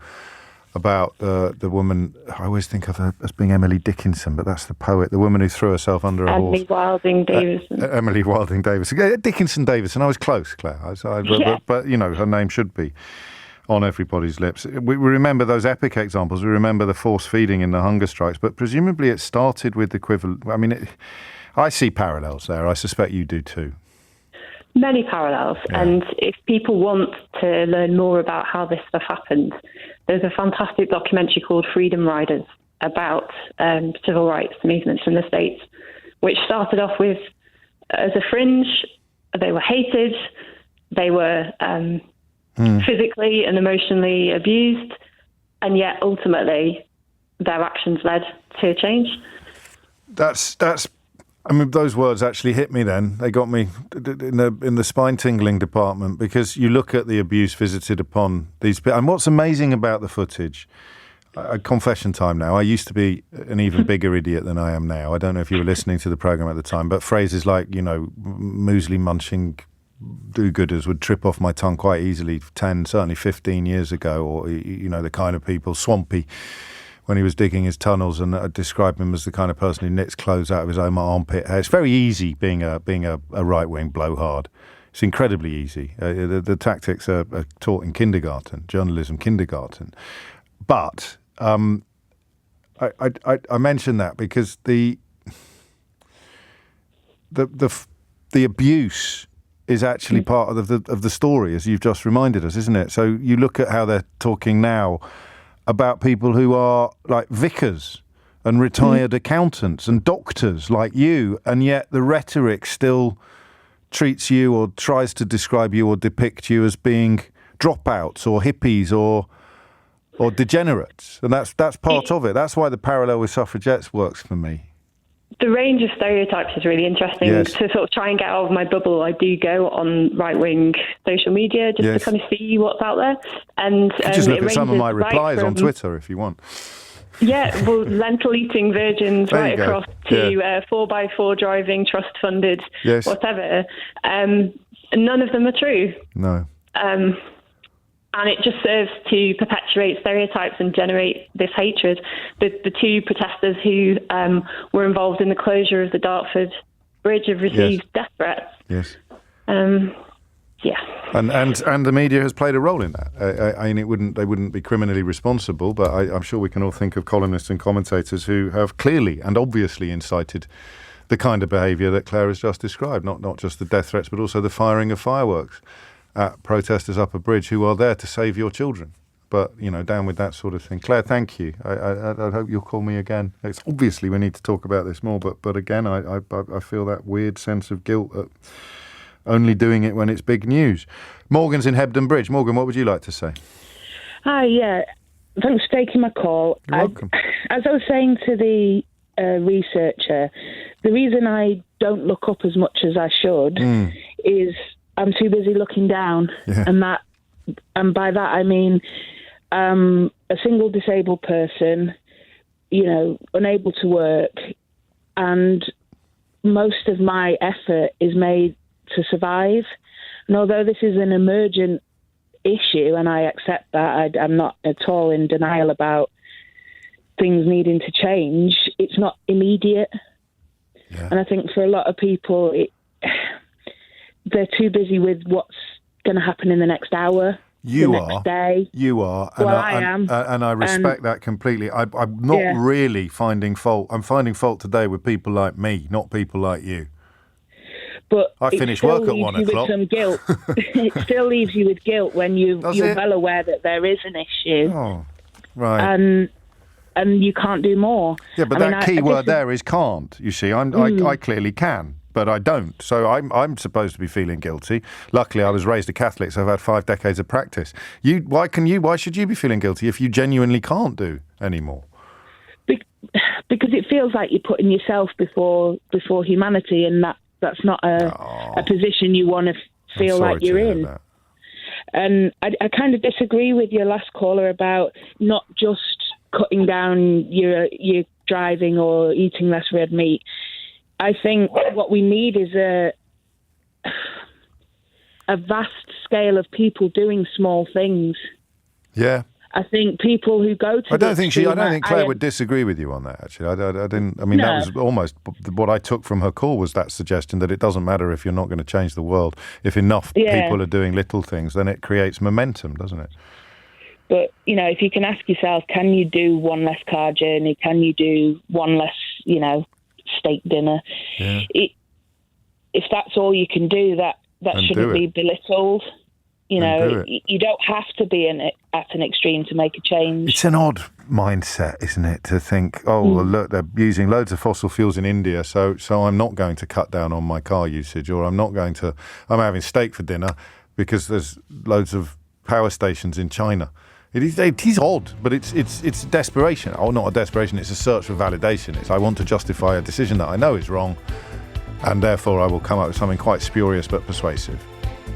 about the woman, I always think of her as being Emily Dickinson, but that's the poet, the woman who threw herself under a horse. Emily Wilding Davison. Emily Wilding Davison. Dickinson Davison. I was close, Claire. But, you know, her name should be on everybody's lips. We remember those epic examples. We remember the force feeding in the hunger strikes, but presumably it started with the equivalent. I mean, I see parallels there. I suspect you do too. Many parallels. Yeah. And if people want to learn more about how this stuff happened, there's a fantastic documentary called Freedom Riders about civil rights movements in the States, which started off with, as a fringe, they were hated, they were physically and emotionally abused, and yet ultimately their actions led to change. That's I mean, those words actually hit me then. They got me in the spine-tingling department, because you look at the abuse visited upon these people. And what's amazing about the footage, confession time now, I used to be an even bigger idiot than I am now. I don't know if you were listening to the programme at the time, but phrases like, muesli-munching do-gooders would trip off my tongue quite easily 10, certainly 15 years ago, or, the kind of people, Swampy, when he was digging his tunnels, and I described him as the kind of person who knits clothes out of his own armpit hair. It's very easy being a right-wing blowhard. It's incredibly easy. The tactics are taught in kindergarten, journalism kindergarten. But I mention that because the abuse is actually part of the story, as you've just reminded us, isn't it? So you look at how they're talking now about people who are like vicars and retired accountants and doctors like you, and yet the rhetoric still treats you or tries to describe you or depict you as being dropouts or hippies or degenerates. And that's part of it. That's why the parallel with suffragettes works for me. The range of stereotypes is really interesting. Yes. To sort of try and get out of my bubble, I do go on right-wing social media just to kind of see what's out there. And you can just look at some of my replies on Twitter if you want. Yeah, well, lentil-eating virgins right across to 4x4 driving, trust-funded, whatever. None of them are true. No. And it just serves to perpetuate stereotypes and generate this hatred. The two protesters who were involved in the closure of the Dartford Bridge have received death threats. Yes. Yeah. And the media has played a role in that. I mean, they wouldn't be criminally responsible, but I'm sure we can all think of columnists and commentators who have clearly and obviously incited the kind of behaviour that Claire has just described, not just the death threats, but also the firing of fireworks at protesters up a bridge who are there to save your children. But, down with that sort of thing. Claire, thank you. I hope you'll call me again. It's obviously we need to talk about this more, but again, I feel that weird sense of guilt at only doing it when it's big news. Morgan's in Hebden Bridge. Morgan, what would you like to say? Hi, yeah. Thanks for taking my call. You're welcome. As I was saying to the researcher, the reason I don't look up as much as I should is I'm too busy looking down, and by that I mean a single disabled person, unable to work, and most of my effort is made to survive. And although this is an emergent issue, and I accept that, I'm not at all in denial about things needing to change, it's not immediate. Yeah. And I think for a lot of people, they're too busy with what's going to happen in the next hour, next day. You are. Well, I am. And I respect that completely. I'm not really finding fault. I'm finding fault today with people like me, not people like you. But I finish work at 1 o'clock. With some guilt. It still leaves you with guilt when you're well aware that there is an issue. Oh, right. And you can't do more. Yeah, but that key word there is can't. You see, I clearly can, but I don't. So I'm supposed to be feeling guilty. Luckily, I was raised a Catholic, so I've had 5 decades of practice. Why should you be feeling guilty if you genuinely can't do anymore? Because it feels like you're putting yourself before humanity, and that's not a position you want to feel like you're in. That. And I kind of disagree with your last caller about not just cutting down your driving or eating less red meat. I think what we need is a vast scale of people doing small things. Yeah. I think people who go to I don't think Claire would disagree with you on that, actually. I didn't. I mean, that was almost what I took from her call, was that suggestion that it doesn't matter if you're not going to change the world. If enough people are doing little things, then it creates momentum, doesn't it? But, if you can ask yourself, can you do one less car journey? Can you do one less, steak dinner? Yeah. If that's all you can do, that shouldn't be belittled. You don't have to be at an extreme to make a change. It's an odd mindset, isn't it, to think, well, look, they're using loads of fossil fuels in India, so I'm not going to cut down on my car usage, or I'm having steak for dinner because there's loads of power stations in China. It is odd, but it's desperation. Oh, not a desperation, it's a search for validation. It's I want to justify a decision that I know is wrong, And therefore I will come up with something quite spurious but persuasive.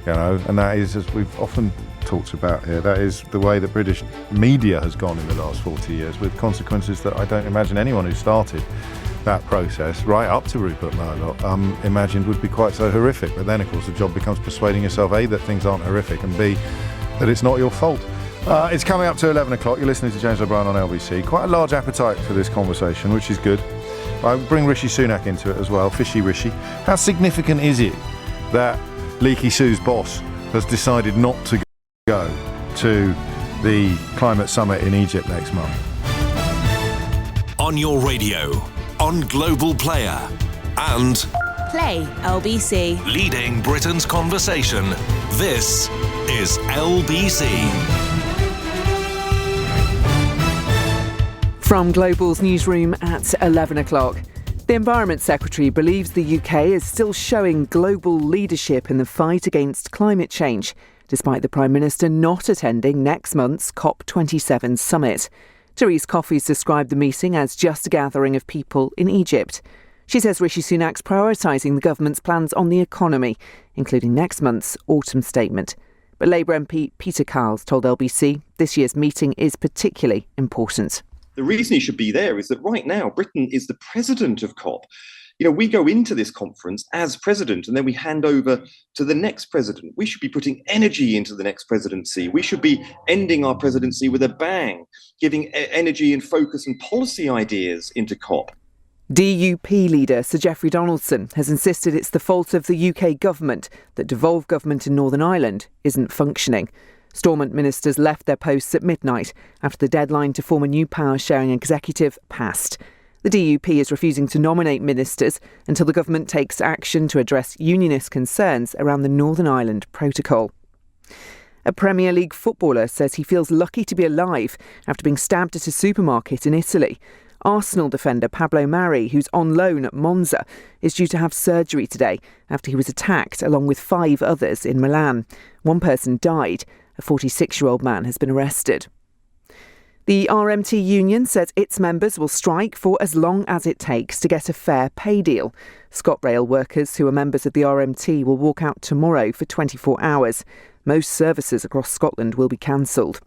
And that is, as we've often talked about here, that is the way that British media has gone in the last 40 years, with consequences that I don't imagine anyone who started that process, right up to Rupert Murdoch, imagined would be quite so horrific. But then, of course, the job becomes persuading yourself, A, that things aren't horrific, and B, that it's not your fault. It's coming up to 11 o'clock. You're listening to James O'Brien on LBC. Quite a large appetite for this conversation, which is good. I bring Rishi Sunak into it as well. Fishy Rishi. How significant is it that Leaky Sue's boss has decided not to go to the climate summit in Egypt next month? On your radio, on Global Player, and Play LBC. Leading Britain's conversation. This is LBC. From Global's newsroom at 11 o'clock. The Environment Secretary believes the UK is still showing global leadership in the fight against climate change, despite the Prime Minister not attending next month's Cop27 summit. Therese Coffey's described the meeting as just a gathering of people in Egypt. She says Rishi Sunak's prioritising the government's plans on the economy, including next month's autumn statement. But Labour MP Peter Carles told LBC this year's meeting is particularly important. The reason he should be there is that right now Britain is the president of COP. We go into this conference as president and then we hand over to the next president. We should be putting energy into the next presidency. We should be ending our presidency with a bang, giving energy and focus and policy ideas into COP. DUP leader Sir Geoffrey Donaldson has insisted it's the fault of the UK government that devolved government in Northern Ireland isn't functioning. Stormont ministers left their posts at midnight after the deadline to form a new power-sharing executive passed. The DUP is refusing to nominate ministers until the government takes action to address unionist concerns around the Northern Ireland Protocol. A Premier League footballer says he feels lucky to be alive after being stabbed at a supermarket in Italy. Arsenal defender Pablo Mari, who's on loan at Monza, is due to have surgery today after he was attacked along with 5 others in Milan. One person died. A 46-year-old man has been arrested. The RMT union says its members will strike for as long as it takes to get a fair pay deal. ScotRail workers who are members of the RMT will walk out tomorrow for 24 hours. Most services across Scotland will be cancelled.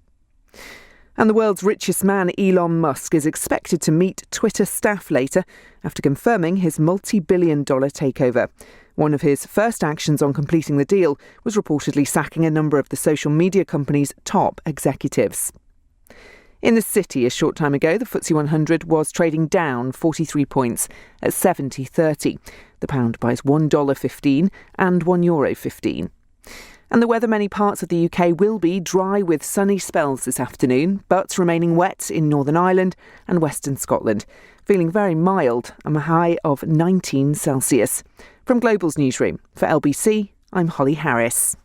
And the world's richest man, Elon Musk, is expected to meet Twitter staff later after confirming his multi-billion-dollar takeover. One of his first actions on completing the deal was reportedly sacking a number of the social media company's top executives. In the city a short time ago, the FTSE 100 was trading down 43 points at 70.30. The pound buys $1.15 and €1.15. And the weather many parts of the UK will be dry with sunny spells this afternoon, but remaining wet in Northern Ireland and Western Scotland. Feeling very mild, and a high of 19 Celsius. From Global's newsroom, for LBC, I'm Holly Harris.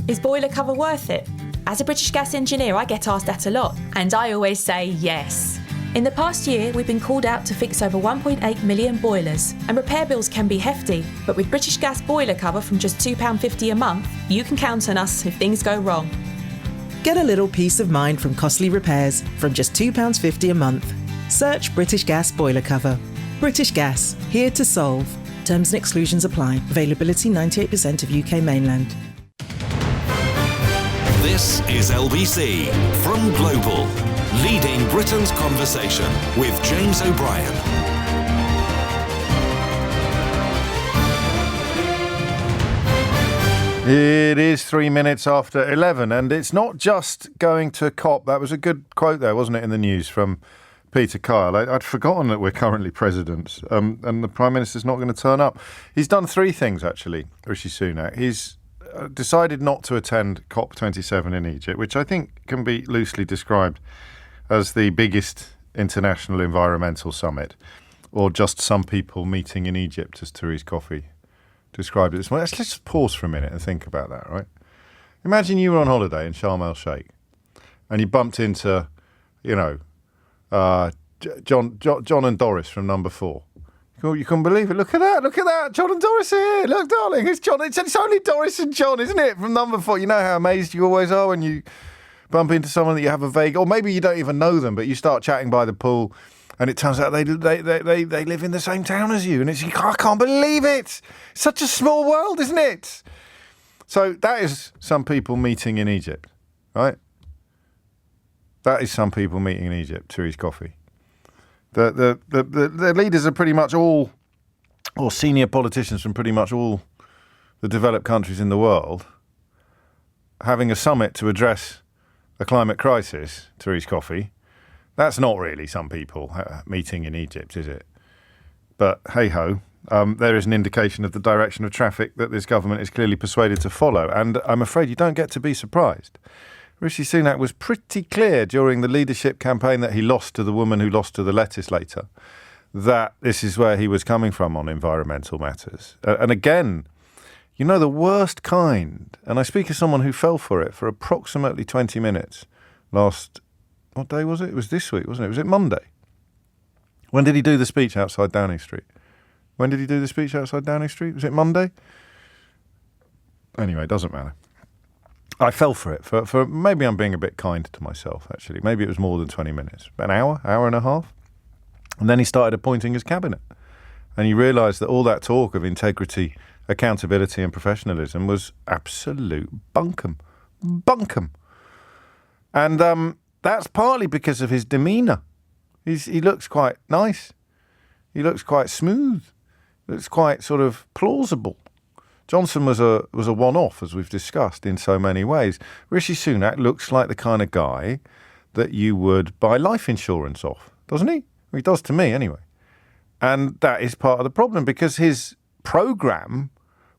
Is boiler cover worth it? As a British Gas engineer, I get asked that a lot, and I always say yes. In the past year, we've been called out to fix over 1.8 million boilers, and repair bills can be hefty, but with British Gas boiler cover from just £2.50 a month, you can count on us if things go wrong. Get a little peace of mind from costly repairs from just £2.50 a month. Search British Gas boiler cover. British Gas, here to solve. Terms and exclusions apply. Availability 98% of UK mainland. This is LBC from Global, leading Britain's conversation with James O'Brien. It is 3 minutes after 11, and it's not just going to COP. That was a good quote there, wasn't it, in the news from Peter Kyle. I'd forgotten that we're currently presidents, and the Prime Minister's not going to turn up. He's done 3 things, actually, Rishi Sunak. He's decided not to attend Cop27 in Egypt, which I think can be loosely described as the biggest international environmental summit, or just some people meeting in Egypt, as Therese Coffey described it this morning. Let's just pause for a minute and think about that, right? Imagine you were on holiday in Sharm el-Sheikh and you bumped into, John and Doris from Number 4. You couldn't believe it. Look at that. John and Doris are here. Look, darling, it's John. It's only Doris and John, isn't it, from Number 4? You know how amazed you always are when you bump into someone that you have a vague, or maybe you don't even know them, but you start chatting by the pool And it turns out they live in the same town as you. And I can't believe it. It's such a small world, isn't it? So that is some people meeting in Egypt, right? That is some people meeting in Egypt, Therese Coffey. The leaders are pretty much all, or senior politicians from pretty much all the developed countries in the world, having a summit to address a climate crisis, Therese Coffey. That's not really some people meeting in Egypt, is it? But hey-ho, there is an indication of the direction of traffic that this government is clearly persuaded to follow. And I'm afraid you don't get to be surprised. Rishi Sunak was pretty clear during the leadership campaign that he lost to the woman who lost to the legislator, that this is where he was coming from on environmental matters. And again, you know, the worst kind, and I speak as someone who fell for it for approximately 20 minutes last... What day was it? It was this week, wasn't it? Was it Monday? When did he do the speech outside Downing Street? Was it Monday? Anyway, it doesn't matter. I fell for it. For maybe I'm being a bit kind to myself, actually. Maybe it was more than 20 minutes. An hour and a half. And then he started appointing his cabinet. And you realise that all that talk of integrity, accountability and professionalism was absolute bunkum. And that's partly because of his demeanour. He looks quite nice. He looks quite smooth. Looks quite sort of plausible. Johnson was a one-off, as we've discussed, in so many ways. Rishi Sunak looks like the kind of guy that you would buy life insurance off, doesn't he? He does to me, anyway. And that is part of the problem, because his programme,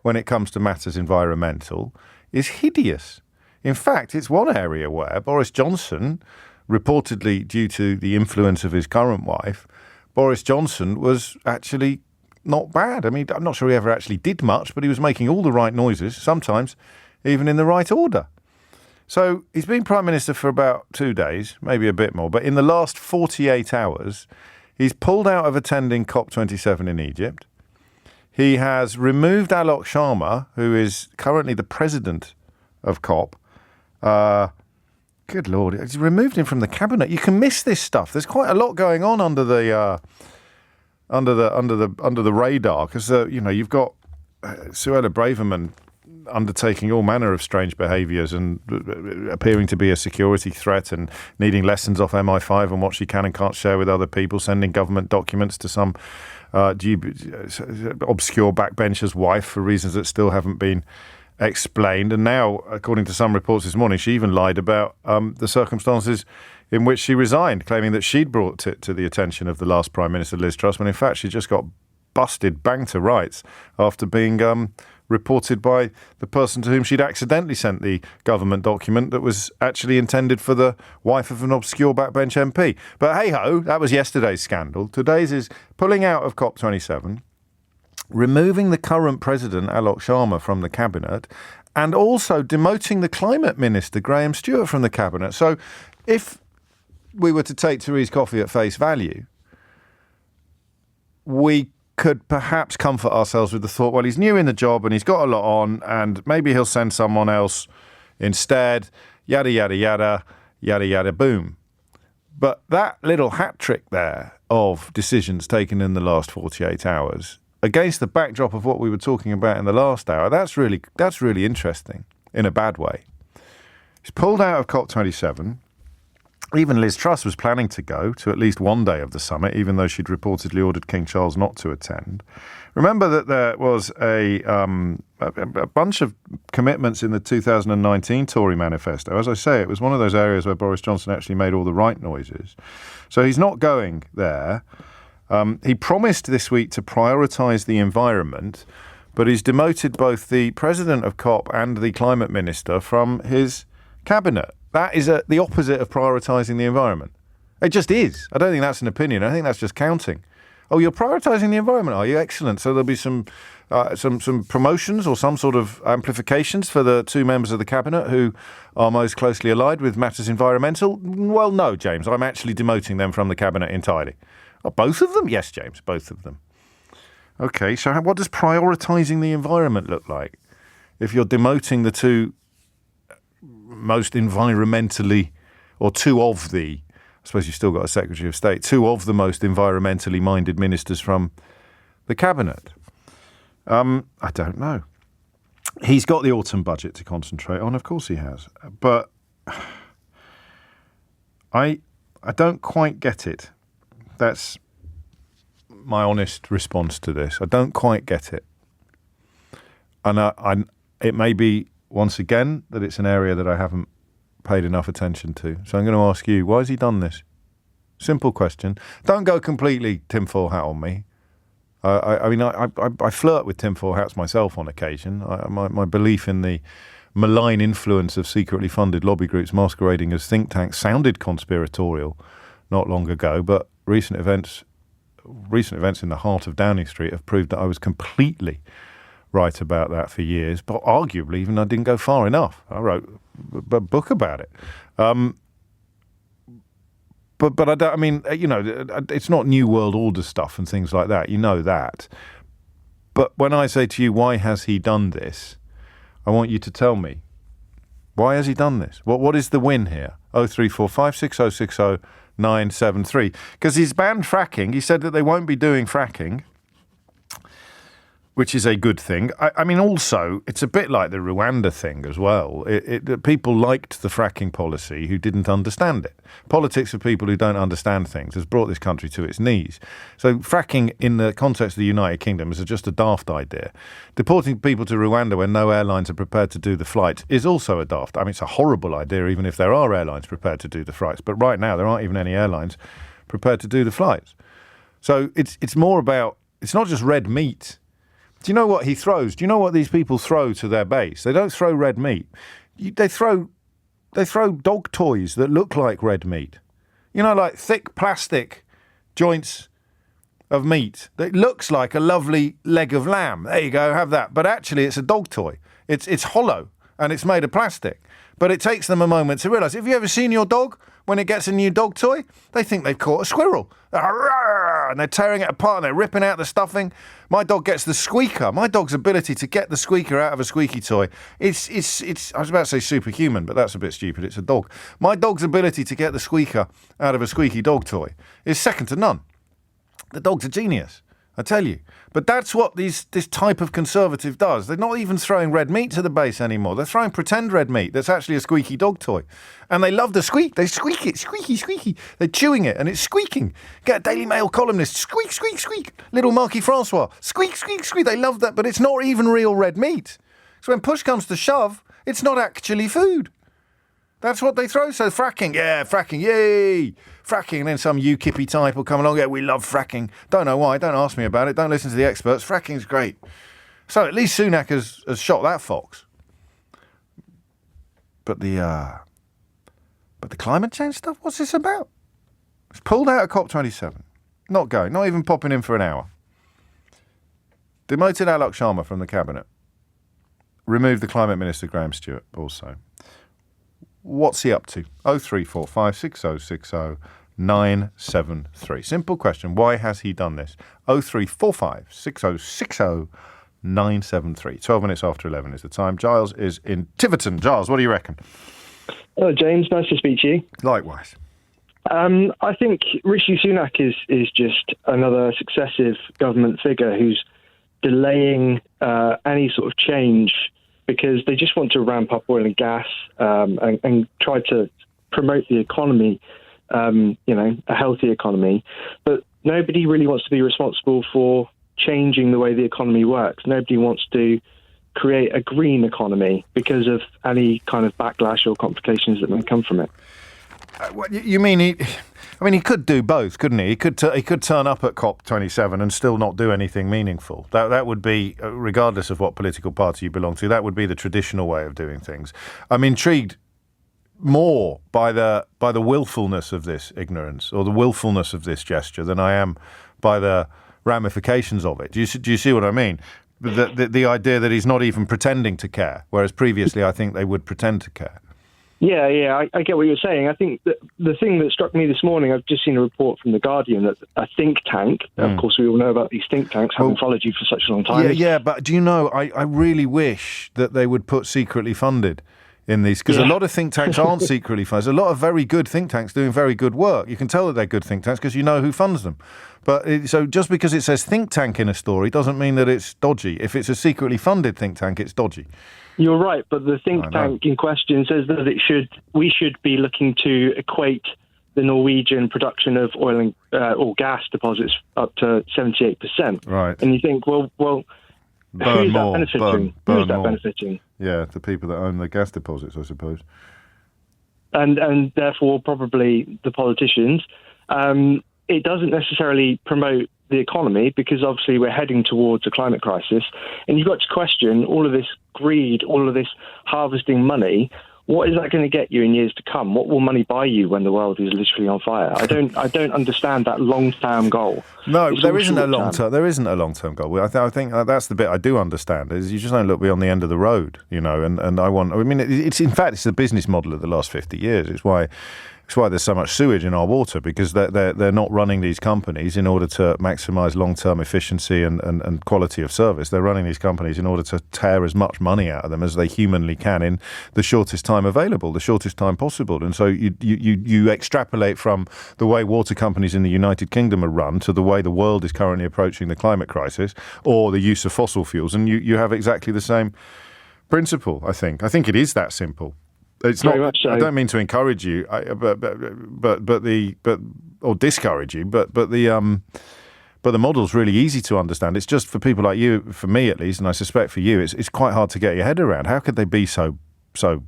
when it comes to matters environmental, is hideous. In fact, it's one area where Boris Johnson, reportedly due to the influence of his current wife, Boris Johnson was actually not bad. I mean, I'm not sure he ever actually did much, but he was making all the right noises, sometimes even in the right order. So he's been Prime Minister for about 2 days, maybe a bit more, but in the last 48 hours, he's pulled out of attending Cop27 in Egypt. He has removed Alok Sharma, who is currently the president of COP. Good Lord, he's removed him from the cabinet. You can miss this stuff. There's quite a lot going on under the radar, because you've got Suella Braverman undertaking all manner of strange behaviours and appearing to be a security threat and needing lessons off MI5 on what she can and can't share with other people, sending government documents to some obscure backbencher's wife for reasons that still haven't been explained. And now, according to some reports this morning, she even lied about the circumstances in which she resigned, claiming that she'd brought it to the attention of the last Prime Minister, Liz Truss, when in fact she just got busted bang to rights after being reported by the person to whom she'd accidentally sent the government document that was actually intended for the wife of an obscure backbench MP. But hey-ho, that was yesterday's scandal. Today's is pulling out of COP27, removing the current president, Alok Sharma, from the cabinet, and also demoting the climate minister, Graham Stewart, from the cabinet. So if we were to take Therese Coffey at face value, we could perhaps comfort ourselves with the thought, well, he's new in the job and he's got a lot on, and maybe he'll send someone else instead, yada, yada, yada, yada, yada, boom. But that little hat trick there of decisions taken in the last 48 hours, against the backdrop of what we were talking about in the last hour, that's really interesting in a bad way. He's pulled out of COP27. Even Liz Truss was planning to go to at least one day of the summit, even though she'd reportedly ordered King Charles not to attend. Remember that there was a bunch of commitments in the 2019 Tory manifesto. As I say, it was one of those areas where Boris Johnson actually made all the right noises. So he's not going there. He promised this week to prioritise the environment, but he's demoted both the president of COP and the climate minister from his cabinet. That is the opposite of prioritising the environment. It just is. I don't think that's an opinion. I think that's just counting. Oh, you're prioritising the environment, are you? Excellent. So there'll be some promotions or some sort of amplifications for the two members of the cabinet who are most closely allied with matters environmental. Well, no, James, I'm actually demoting them from the cabinet entirely. Oh, both of them? Yes, James, both of them. Okay, so what does prioritising the environment look like if you're demoting the two most environmentally, or two of the, suppose you've still got a Secretary of State, 2 of the most environmentally minded ministers from the cabinet. I don't know. He's got the autumn budget to concentrate on, of course he has. But I don't quite get it. That's my honest response to this. I don't quite get it. And it may be, once again, that it's an area that I haven't paid enough attention to. So I'm going to ask you, why has he done this? Simple question. Don't go completely tinfoil hat on me. I flirt with tinfoil hats myself on occasion. My belief in the malign influence of secretly funded lobby groups masquerading as think tanks sounded conspiratorial not long ago, but recent events in the heart of Downing Street have proved that I was completely right about that for years, but arguably even I didn't go far enough. I wrote a book about it. But I don't, I mean, it's not New World Order stuff and things like that. You know that. But when I say to you, why has he done this? I want you to tell me. Why has he done this? What is the win here? 0345 6060 973. Because he's banned fracking. He said that they won't be doing fracking, which is a good thing. I mean, also, it's a bit like the Rwanda thing as well. People liked the fracking policy who didn't understand it. Politics of people who don't understand things has brought this country to its knees. So fracking in the context of the United Kingdom is just a daft idea. Deporting people to Rwanda when no airlines are prepared to do the flights is also a daft. I mean, it's a horrible idea even if there are airlines prepared to do the flights. But right now, there aren't even any airlines prepared to do the flights. So it's more about, it's not just red meat. Do you know what he throws? Do you know what these people throw to their base? They don't throw red meat. They throw dog toys that look like red meat. You know, like thick plastic joints of meat that looks like a lovely leg of lamb. There you go, have that. But actually, it's a dog toy. It's hollow and it's made of plastic. But it takes them a moment to realise. Have you ever seen your dog when it gets a new dog toy? They think they've caught a squirrel. And they're tearing it apart and they're ripping out the stuffing. My dog gets the squeaker. My dog's ability to get the squeaker out of a squeaky toy, it's I was about to say superhuman, but that's a bit stupid. It's a dog. My dog's ability to get the squeaker out of a squeaky dog toy is second to none. The dog's a genius, I tell you. But that's what this type of conservative does. They're not even throwing red meat to the base anymore. They're throwing pretend red meat that's actually a squeaky dog toy. And they love the squeak. They squeak it, squeaky, squeaky. They're chewing it and it's squeaking. Get a Daily Mail columnist, squeak, squeak, squeak. Little Marquis Francois, squeak, squeak, squeak. They love that, but it's not even real red meat. So when push comes to shove, it's not actually food. That's what they throw. So fracking, yeah, fracking, yay! Fracking, and then some UKIP type will come along, yeah, we love fracking. Don't know why, don't ask me about it, don't listen to the experts. Fracking's great. So at least Sunak has shot that fox. But the climate change stuff, what's this about? It's pulled out of Cop27. Not going, not even popping in for an hour. Demoted Alok Sharma from the cabinet. Removed the Climate Minister, Graham Stewart, also. What's he up to? 0345 6060 973. Simple question. Why has he done this? 0345 6060 973. 12 minutes after 11 is the time. Giles is in Tiverton. Giles, what do you reckon? Oh, James, nice to speak to you. Likewise. I think Rishi Sunak is just another successive government figure who's delaying any sort of change because they just want to ramp up oil and gas and try to promote the economy, a healthy economy. But nobody really wants to be responsible for changing the way the economy works. Nobody wants to create a green economy because of any kind of backlash or complications that may come from it. What you mean? He could do both, couldn't he? He could turn up at Cop27 and still not do anything meaningful. That would be, regardless of what political party you belong to, that would be the traditional way of doing things. I'm intrigued more by the willfulness of this ignorance or the willfulness of this gesture than I am by the ramifications of it. Do you see what I mean? The idea that he's not even pretending to care, whereas previously I think they would pretend to care. Yeah, I get what you're saying. I think that the thing that struck me this morning, I've just seen a report from The Guardian that a think tank, of course we all know about these think tanks, having followed you for such a long time. Yeah, but do you know, I really wish that they would put secretly funded in these, because a lot of think tanks aren't secretly funded. There's a lot of very good think tanks doing very good work. You can tell that they're good think tanks because you know who funds them. But so just because it says think tank in a story doesn't mean that it's dodgy. If it's a secretly funded think tank, it's dodgy. You're right, but the think tank in question says that we should be looking to equate the Norwegian production of oil and or gas deposits up to 78%. Right. And you think, well, who's that benefiting? Who's that benefiting? Yeah, the people that own the gas deposits, I suppose. And therefore probably the politicians. It doesn't necessarily promote the economy because obviously we're heading towards a climate crisis. And you've got to question all of this greed, all of this harvesting money. What is that going to get you in years to come? What will money buy you when the world is literally on fire? I don't understand that long-term goal. No, there isn't a long-term. There isn't a long-term goal. I think that's the bit I do understand. Is you just don't look beyond the end of the road, you know. And it's in fact it's the business model of the last 50 years. It's why there's so much sewage in our water, because they're not running these companies in order to maximise long-term efficiency and quality of service. They're running these companies in order to tear as much money out of them as they humanly can in the shortest time available, the shortest time possible. And so you extrapolate from the way water companies in the United Kingdom are run to the way the world is currently approaching the climate crisis or the use of fossil fuels, and you have exactly the same principle. I think it is that simple. It's very not. Much so. I don't mean to encourage you, or discourage you, but the model's really easy to understand. It's just for people like you, for me at least, and I suspect for you, it's quite hard to get your head around. How could they be so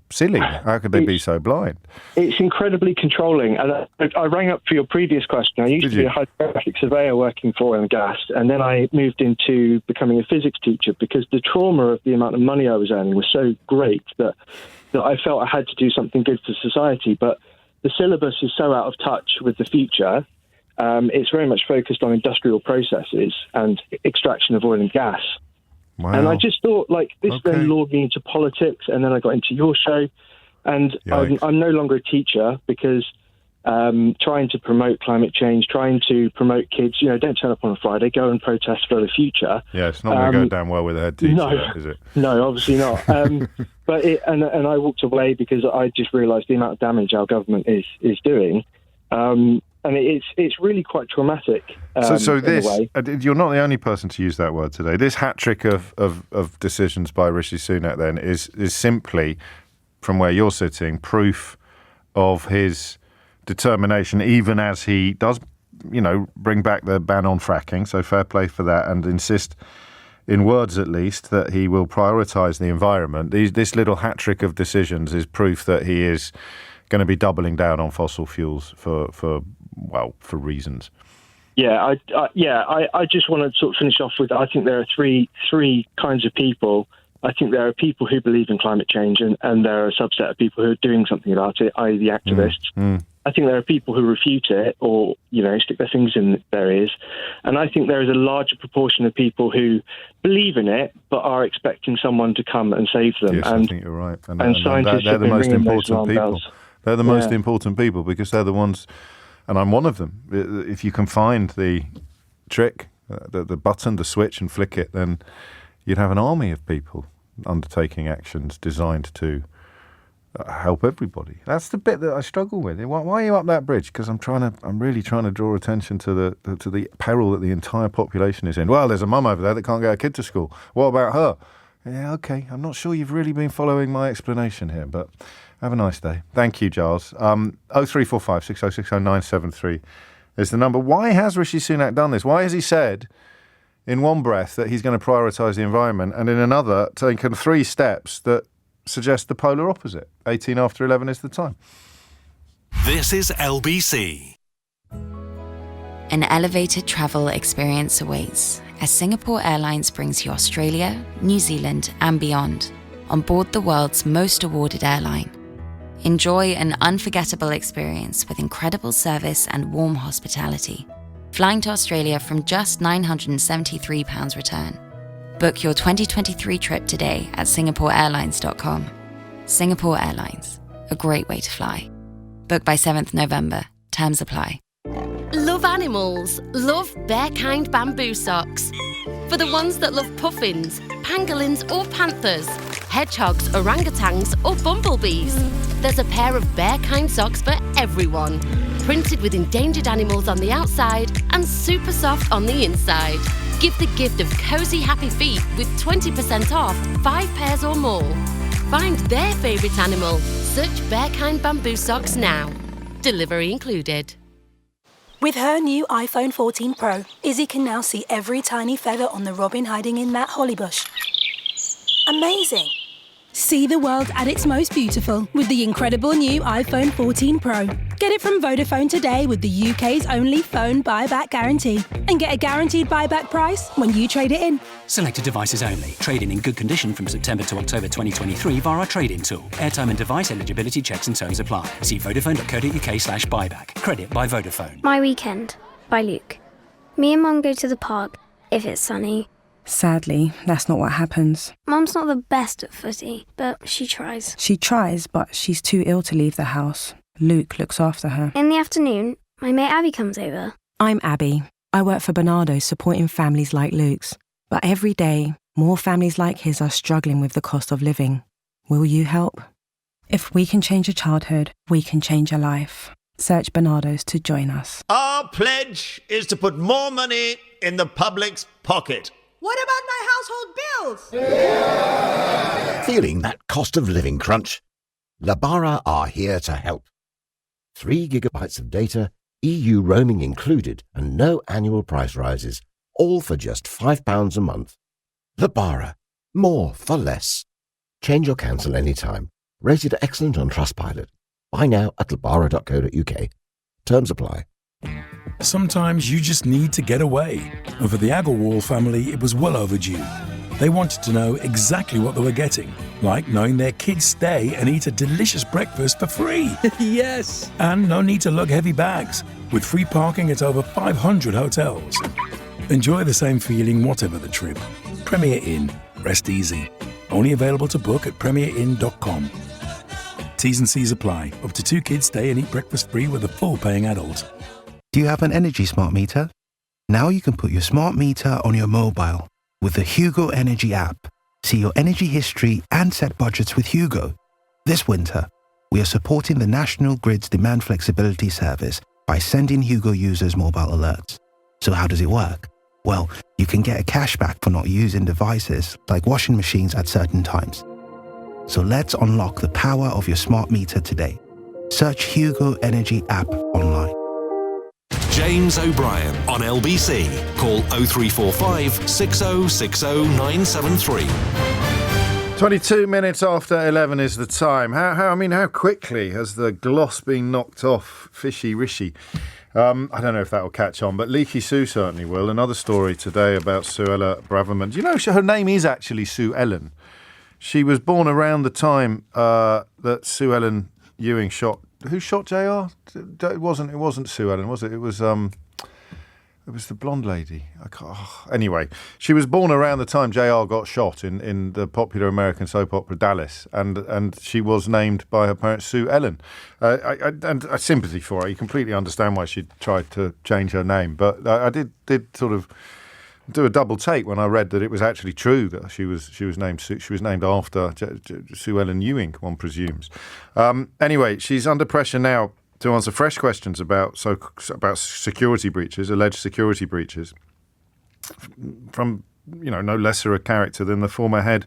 silly? How could they be so blind? It's incredibly controlling. And I rang up for your previous question. I used to be a hydrographic surveyor working for oil and gas, and then I moved into becoming a physics teacher because the trauma of the amount of money I was earning was so great that I felt I had to do something good for society. But the syllabus is so out of touch with the future. It's very much focused on industrial processes and extraction of oil and gas. Wow. And I just thought, this then lured me into politics, and then I got into your show. And I'm no longer a teacher because trying to promote climate change, trying to promote kids, don't turn up on a Friday, go and protest for the future. Yeah, it's not going to go down well with a head teacher, is it? No, obviously not. But and I walked away because I just realised the amount of damage our government is doing. And it's really quite traumatic. So this, you're not the only person to use that word today. This hat trick of decisions by Rishi Sunak then is simply, from where you're sitting, proof of his determination, even as he does, bring back the ban on fracking. So fair play for that, and insist, in words at least, that he will prioritise the environment. This little hat trick of decisions is proof that he is going to be doubling down on fossil fuels for reasons. Yeah, I just want to sort of finish off with, I think there are three kinds of people. I think there are people who believe in climate change, and there are a subset of people who are doing something about it, i.e. the activists. I think there are people who refute it or, stick their fingers in their ears. And I think there is a larger proportion of people who believe in it but are expecting someone to come and save them. Yes, I think you're right. And scientists they're the most important people. Bells. They're the most important people because they're the ones, and I'm one of them. If you can find the trick, the button, the switch, and flick it, then you'd have an army of people undertaking actions designed to help everybody. That's the bit that I struggle with. Why are you up that bridge? Because I'm really trying to draw attention to the peril that the entire population is in. Well, there's a mum over there that can't get her kid to school. What about her? Yeah, okay. I'm not sure you've really been following my explanation here, but have a nice day. Thank you, Giles. 0345 6060 973 is the number. Why has Rishi Sunak done this? Why has he said in one breath that he's going to prioritise the environment and in another taken 3 steps that suggest the polar opposite? 18 after 11 is the time. This is LBC. An elevated travel experience awaits as Singapore Airlines brings you Australia, New Zealand and beyond on board the world's most awarded airline. Enjoy an unforgettable experience with incredible service and warm hospitality. Flying to Australia from just £973 return. Book your 2023 trip today at singaporeairlines.com. Singapore Airlines, a great way to fly. Book by 7th November. Terms apply. Love animals. Love Bearkind bamboo socks. For the ones that love puffins, pangolins or panthers. hedgehogs, orangutans, or bumblebees. There's a pair of bear-kind socks for everyone. Printed with endangered animals on the outside and super soft on the inside. Give the gift of cosy, happy feet with 20% off 5 pairs or more. Find their favourite animal. Search bear-kind bamboo socks now. Delivery included. With her new iPhone 14 Pro, Izzy can now see every tiny feather on the robin hiding in that holly bush. Amazing! See the world at its most beautiful with the incredible new iPhone 14 Pro. Get it from Vodafone today with the UK's only phone buyback guarantee. And get a guaranteed buyback price when you trade it in. Selected devices only. Trade-in in good condition from September to October 2023 via our trade-in tool. Airtime and device eligibility checks and terms apply. See vodafone.co.uk/buyback. Credit by Vodafone. My Weekend by Luke. Me and Mum go to the park if it's sunny. Sadly, that's not what happens. Mum's not the best at footy, but she tries. She tries, but she's too ill to leave the house. Luke looks after her. In the afternoon, my mate Abby comes over. I'm Abby. I work for Bernardo's supporting families like Luke's. But every day, more families like his are struggling with the cost of living. Will you help? If we can change a childhood, we can change a life. Search Bernardo's to join us. Our pledge is to put more money in the public's pocket. What about my household bills? Feeling that cost of living crunch? Labara are here to help. 3 gigabytes of data, EU roaming included, and no annual price rises, all for just £5 a month. Labara, more for less. Change or cancel anytime. Rated excellent on Trustpilot. Buy now at labara.co.uk. Terms apply. Sometimes you just need to get away. And for the Agarwal family, it was well overdue. They wanted to know exactly what they were getting, like knowing their kids stay and eat a delicious breakfast for free. Yes! And no need to lug heavy bags, with free parking at over 500 hotels. Enjoy the same feeling whatever the trip. Premier Inn. Rest easy. Only available to book at premierinn.com. T's and C's apply. Up to 2 kids stay and eat breakfast free with a full paying adult. Do you have an energy smart meter? Now you can put your smart meter on your mobile with the Hugo Energy app. See your energy history and set budgets with Hugo. This winter, we are supporting the National Grid's demand flexibility service by sending Hugo users mobile alerts. So how does it work? Well, you can get a cashback for not using devices like washing machines at certain times. So let's unlock the power of your smart meter today. Search Hugo Energy app online. James O'Brien on LBC. Call 0345 6060 973. 22 minutes after 11 is the time. How quickly has the gloss been knocked off Fishy Rishi? I don't know if that will catch on, but Leaky Sue certainly will. Another story today about Suella Braverman. Do you know her name is actually Sue Ellen? She was born around the time that Sue Ellen Ewing shot. Who shot JR? It wasn't Sue Ellen, was it? It was the blonde lady. Anyway, she was born around the time JR got shot in the popular American soap opera Dallas, and she was named by her parents Sue Ellen. And I sympathy for her. You completely understand why she tried to change her name, but I did sort of do a double take when I read that it was actually true that she was named after Sue Ellen Ewing, one presumes. Anyway, she's under pressure now to answer fresh questions about security breaches, alleged security breaches, from no lesser a character than the former head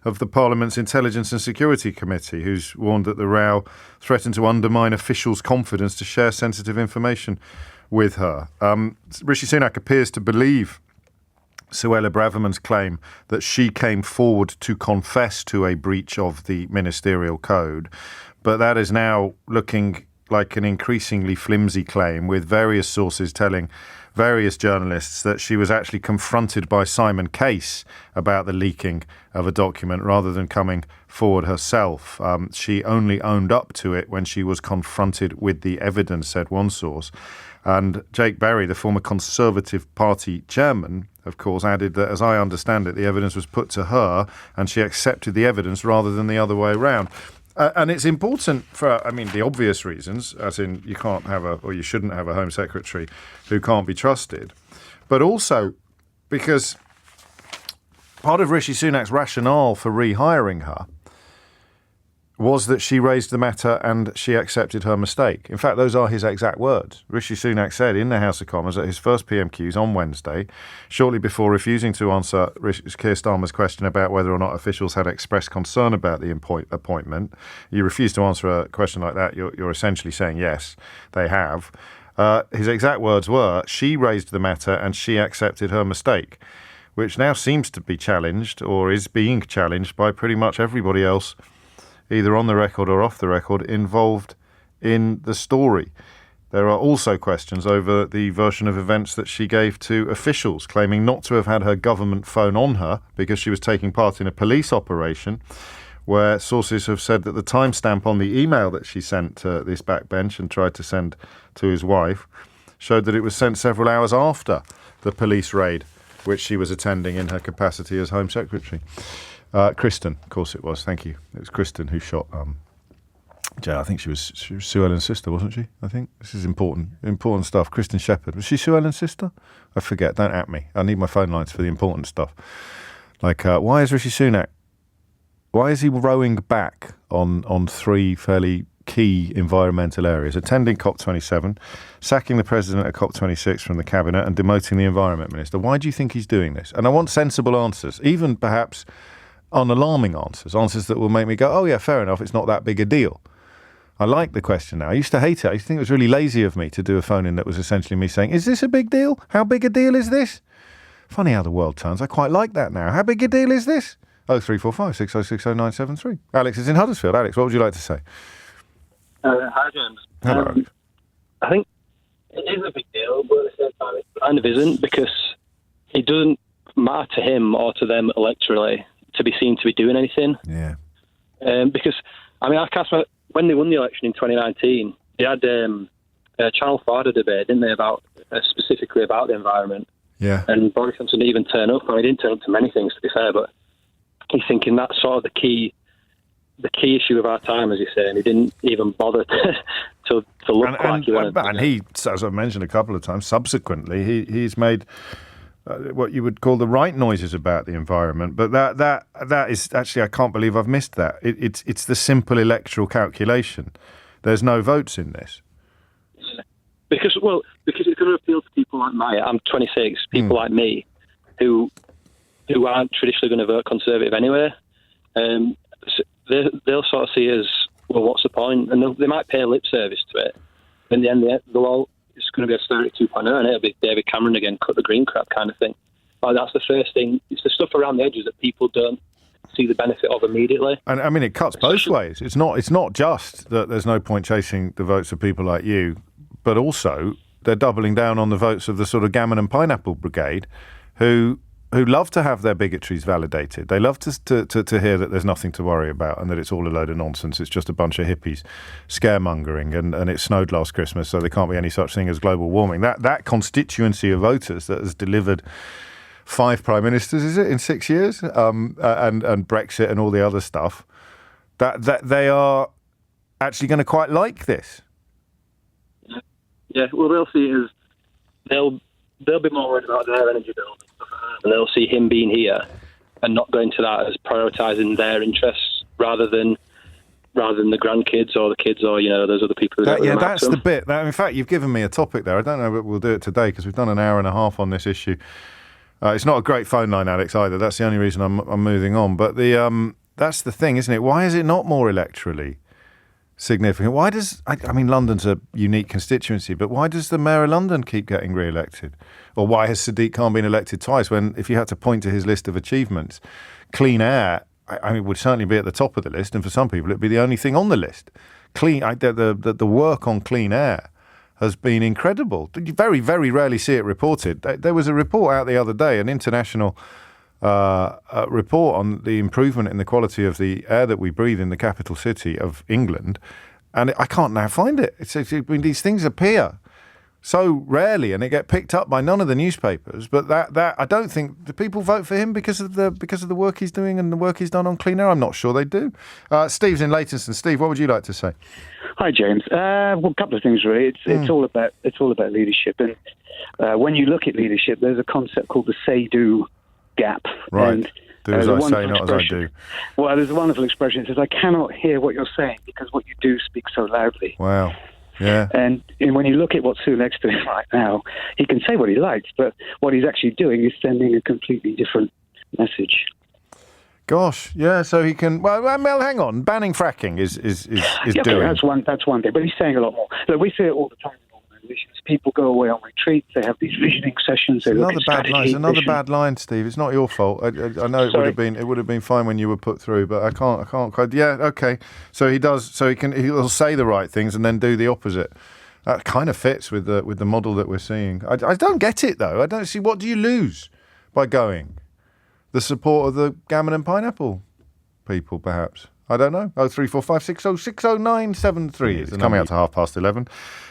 of the Parliament's Intelligence and Security Committee, who's warned that the row threatened to undermine officials' confidence to share sensitive information with her. Rishi Sunak appears to believe Suella Braverman's claim that she came forward to confess to a breach of the ministerial code, but that is now looking like an increasingly flimsy claim, with various sources telling various journalists that she was actually confronted by Simon Case about the leaking of a document rather than coming forward herself. She only owned up to it when she was confronted with the evidence, said one source. And Jake Berry, the former Conservative Party chairman, of course, added that, as I understand it, the evidence was put to her and she accepted the evidence rather than the other way around. And it's important for, the obvious reasons, as in you can't have you shouldn't have a Home Secretary who can't be trusted, but also because part of Rishi Sunak's rationale for rehiring her was that she raised the matter and she accepted her mistake. In fact, those are his exact words. Rishi Sunak said in the House of Commons at his first PMQs on Wednesday, shortly before refusing to answer Keir Starmer's question about whether or not officials had expressed concern about the appointment. You refuse to answer a question like that, you're essentially saying, yes, they have. His exact words were, she raised the matter and she accepted her mistake, which now seems to be challenged or is being challenged by pretty much everybody else, either on the record or off the record, involved in the story. There are also questions over the version of events that she gave to officials, claiming not to have had her government phone on her because she was taking part in a police operation, where sources have said that the timestamp on the email that she sent to this backbench and tried to send to his wife showed that it was sent several hours after the police raid, which she was attending in her capacity as Home Secretary. Kristen, of course it was. Thank you. It was Kristen who shot Jay. I think she was Sue Ellen's sister, wasn't she? I think this is important stuff. Kristen Shepherd, was she Sue Ellen's sister? I forget. Don't at me. I need my phone lines for the important stuff. Like, why is Rishi Sunak? Why is he rowing back on three fairly key environmental areas? Attending Cop27, sacking the president at Cop26 from the cabinet, and demoting the environment minister. Why do you think he's doing this? And I want sensible answers, even perhaps unalarming answers that will make me go, oh yeah, fair enough, it's not that big a deal. I like the question now. I used to hate it. I used to think it was really lazy of me to do a phone-in that was essentially me saying, is this a big deal? How big a deal is this? Funny how the world turns. I quite like that now. How big a deal is this? 0345 606 0973. Alex is in Huddersfield. Alex, what would you like to say? Hi, James. Hello. I think it is a big deal, but at the same time it kind of isn't, because it doesn't matter to him or to them electorally to be seen to be doing anything. Yeah. Because, I mean, when they won the election in 2019, they had Channel 4 had a debate, didn't they, about specifically about the environment. Yeah. And Boris Johnson didn't even turn up. I mean, he didn't turn up to many things, to be fair, but he's thinking that's sort of the key issue of our time, as you say, and he didn't even bother to look like he wanted. And he, as I've mentioned a couple of times, subsequently, he's made what you would call the right noises about the environment. But that is actually, I can't believe I've missed that. It's the simple electoral calculation. There's no votes in this. Because it's going to appeal to people like I'm 26, people like me, who aren't traditionally going to vote Conservative anyway. They'll sort of see as, well, what's the point? And they might pay lip service to it. In the end, they'll all, it's going to be austerity 2.0, and it'll be David Cameron again, cut the green crap kind of thing. Like, that's the first thing. It's the stuff around the edges that people don't see the benefit of immediately. And I mean, it cuts both ways. It's not just that there's no point chasing the votes of people like you, but also they're doubling down on the votes of the sort of gammon and pineapple brigade, who love to have their bigotries validated. They love to hear that there's nothing to worry about and that it's all a load of nonsense. It's just a bunch of hippies scaremongering and it snowed last Christmas, so there can't be any such thing as global warming. That constituency of voters that has delivered 5 prime ministers, is it, in 6 years, and Brexit and all the other stuff, that they are actually going to quite like this. Yeah, well, they'll see it as they'll be more worried about their energy bills and stuff like that, and they'll see him being here and not going to that as prioritising their interests rather than the grandkids or the kids or, those other people. That's the bit. In fact, you've given me a topic there. I don't know if we'll do it today because we've done an hour and a half on this issue. It's not a great phone line, Alex, either. That's the only reason I'm moving on. But that's the thing, isn't it? Why is it not more electorally significant? Why does, London's a unique constituency, but why does the Mayor of London keep getting re-elected? Or why has Sadiq Khan been elected twice when, if you had to point to his list of achievements, clean air, would certainly be at the top of the list, and for some people it'd be the only thing on the list. The work on clean air has been incredible. You very, very rarely see it reported. There was a report out the other day, an international report on the improvement in the quality of the air that we breathe in the capital city of England, and I can't now find it. These things appear so rarely, and they get picked up by none of the newspapers. But that I don't think the people vote for him because of the work he's doing and the work he's done on clean air. I'm not sure they do. Steve's in Leytonstone. Steve, what would you like to say? Hi, James. Well, a couple of things really. It's all about leadership, and when you look at leadership, there's a concept called the say-do gap. Right. And Do as I say, not as I do. Well, there's a wonderful expression. It says, I cannot hear what you're saying because what you do speaks so loudly. Wow. Yeah. And when you look at what's next to him right now, he can say what he likes, but what he's actually doing is sending a completely different message. Gosh, yeah. So he can. Well, hang on. Banning fracking is doing. That's one thing, but he's saying a lot more. Look, we see it all the time in organisations. People go away on retreats. They have these visioning sessions. Another bad line, Steve. It's not your fault. I know it would have been fine when you were put through, but I can't quite. Yeah, okay. So he does. So he'll say the right things and then do the opposite. That kind of fits with the model that we're seeing. I don't get it though. I don't see what do you lose by going. The support of the gammon and pineapple people, perhaps. I don't know. 03456060973. It's coming out to 11:30.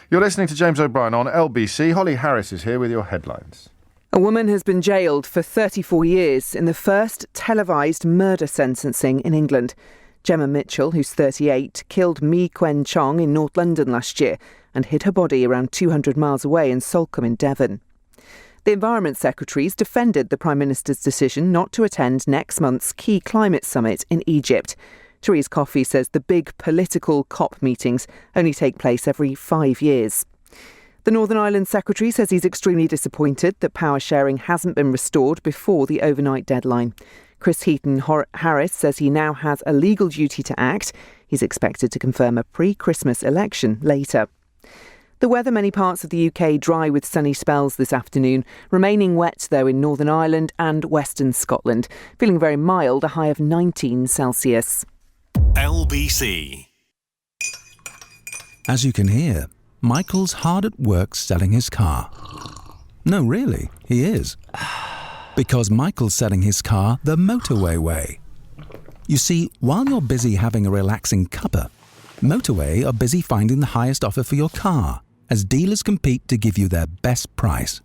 You're listening to James O'Brien on LBC. Holly Harris is here with your headlines. A woman has been jailed for 34 years in the first televised murder sentencing in England. Gemma Mitchell, who's 38, killed Mi Quen Chong in North London last year and hid her body around 200 miles away in Salcombe in Devon. The Environment Secretaries defended the Prime Minister's decision not to attend next month's key climate summit in Egypt. Therese Coffey says the big political COP meetings only take place every 5 years. The Northern Ireland Secretary says he's extremely disappointed that power sharing hasn't been restored before the overnight deadline. Chris Heaton-Harris says he now has a legal duty to act. He's expected to confirm a pre-Christmas election later. The weather, many parts of the UK dry with sunny spells this afternoon, remaining wet though in Northern Ireland and Western Scotland. Feeling very mild, a high of 19 Celsius. LBC. As you can hear, Michael's hard at work selling his car. No, really, he is. Because Michael's selling his car the motorway way. You see, while you're busy having a relaxing cuppa, Motorway are busy finding the highest offer for your car, as dealers compete to give you their best price.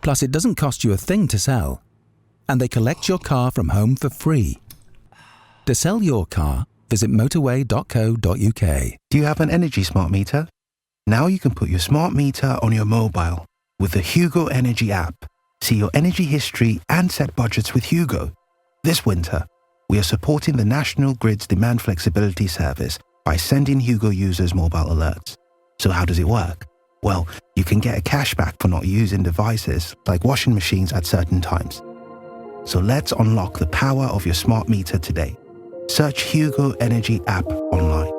Plus, it doesn't cost you a thing to sell. And they collect your car from home for free. To sell your car, visit motorway.co.uk. Do you have an energy smart meter? Now you can put your smart meter on your mobile with the Hugo Energy app. See your energy history and set budgets with Hugo. This winter, we are supporting the National Grid's demand flexibility service by sending Hugo users mobile alerts. So how does it work? Well, you can get a cashback for not using devices like washing machines at certain times. So let's unlock the power of your smart meter today. Search Hugo Energy app online.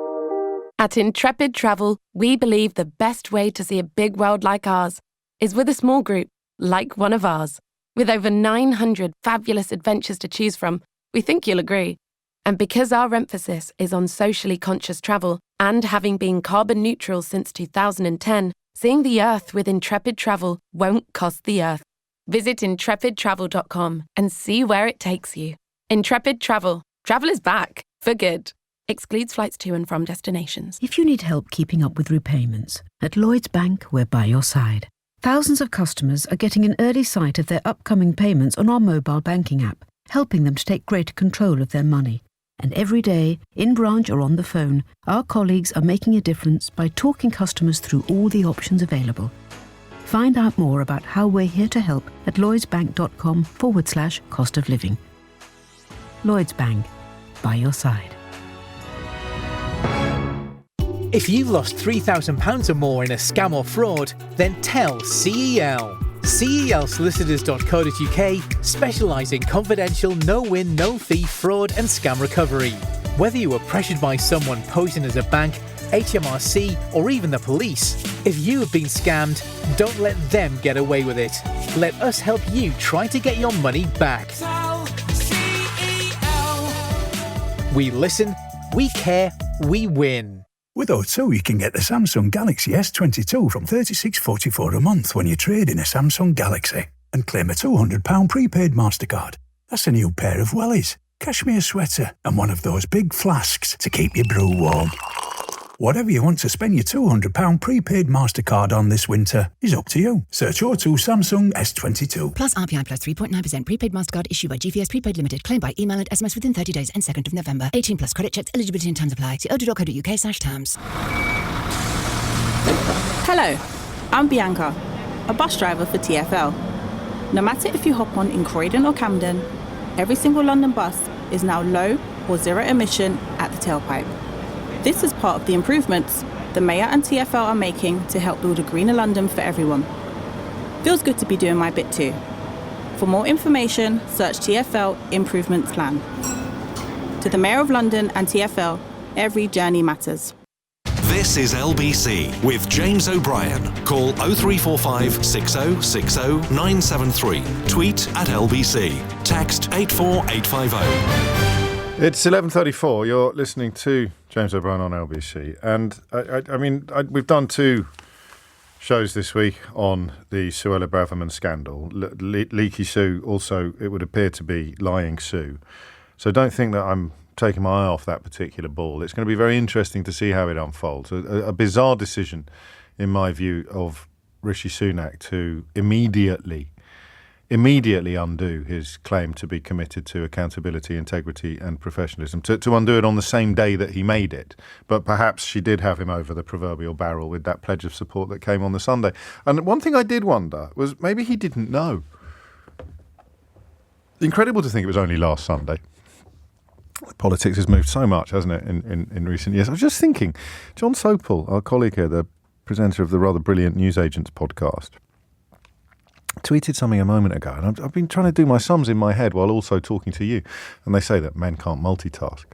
At Intrepid Travel, we believe the best way to see a big world like ours is with a small group, like one of ours. With over 900 fabulous adventures to choose from, we think you'll agree. And because our emphasis is on socially conscious travel and having been carbon neutral since 2010, seeing the Earth with Intrepid Travel won't cost the Earth. Visit intrepidtravel.com and see where it takes you. Intrepid Travel. Travel is back, for good. Excludes flights to and from destinations. If you need help keeping up with repayments, at Lloyds Bank, we're by your side. Thousands of customers are getting an early sight of their upcoming payments on our mobile banking app, helping them to take greater control of their money. And every day, in branch or on the phone, our colleagues are making a difference by talking customers through all the options available. Find out more about how we're here to help at lloydsbank.com/cost of living. Lloyds Bank, by your side. If you've lost £3,000 or more in a scam or fraud, then tell CEL. CELsolicitors.co.uk specialise in confidential, no-win, no-fee fraud and scam recovery. Whether you were pressured by someone posing as a bank, HMRC or even the police, if you have been scammed, don't let them get away with it. Let us help you try to get your money back. Tell CEL. We listen, we care, we win. With O2, you can get the Samsung Galaxy S22 from $36.44 a month when you trade in a Samsung Galaxy and claim a £200 prepaid MasterCard. That's a new pair of wellies, cashmere sweater and one of those big flasks to keep your brew warm. Whatever you want to spend your £200 prepaid MasterCard on this winter is up to you. Search O2 Samsung S22. Plus RPI plus 3.9% prepaid MasterCard issued by GVS Prepaid Limited. Claim by email and SMS within 30 days and 2nd of November. 18 plus credit checks, eligibility and terms apply. See o2.co.uk/terms. Hello, I'm Bianca, a bus driver for TfL. No matter if you hop on in Croydon or Camden, every single London bus is now low or zero emission at the tailpipe. This is part of the improvements the Mayor and TfL are making to help build a greener London for everyone. Feels good to be doing my bit too. For more information, search TfL Improvements Plan. To the Mayor of London and TfL, every journey matters. This is LBC with James O'Brien. Call 0345 6060 973. Tweet at LBC. Text 84850. It's 11:34. You're listening to James O'Brien on LBC. And we've done two shows this week on the Suella Braverman scandal. Leaky Sue, also, it would appear to be lying Sue. So don't think that I'm taking my eye off that particular ball. It's going to be very interesting to see how it unfolds. A bizarre decision, in my view, of Rishi Sunak to immediately undo his claim to be committed to accountability, integrity and professionalism, to undo it on the same day that he made it. But perhaps she did have him over the proverbial barrel with that pledge of support that came on the Sunday. And one thing I did wonder was maybe he didn't know. Incredible to think it was only last Sunday. Politics has moved so much, hasn't it, in recent years. I was just thinking, John Sopel, our colleague here, the presenter of the rather brilliant Newsagents podcast, tweeted something a moment ago, and I've been trying to do my sums in my head while also talking to you, and they say that men can't multitask.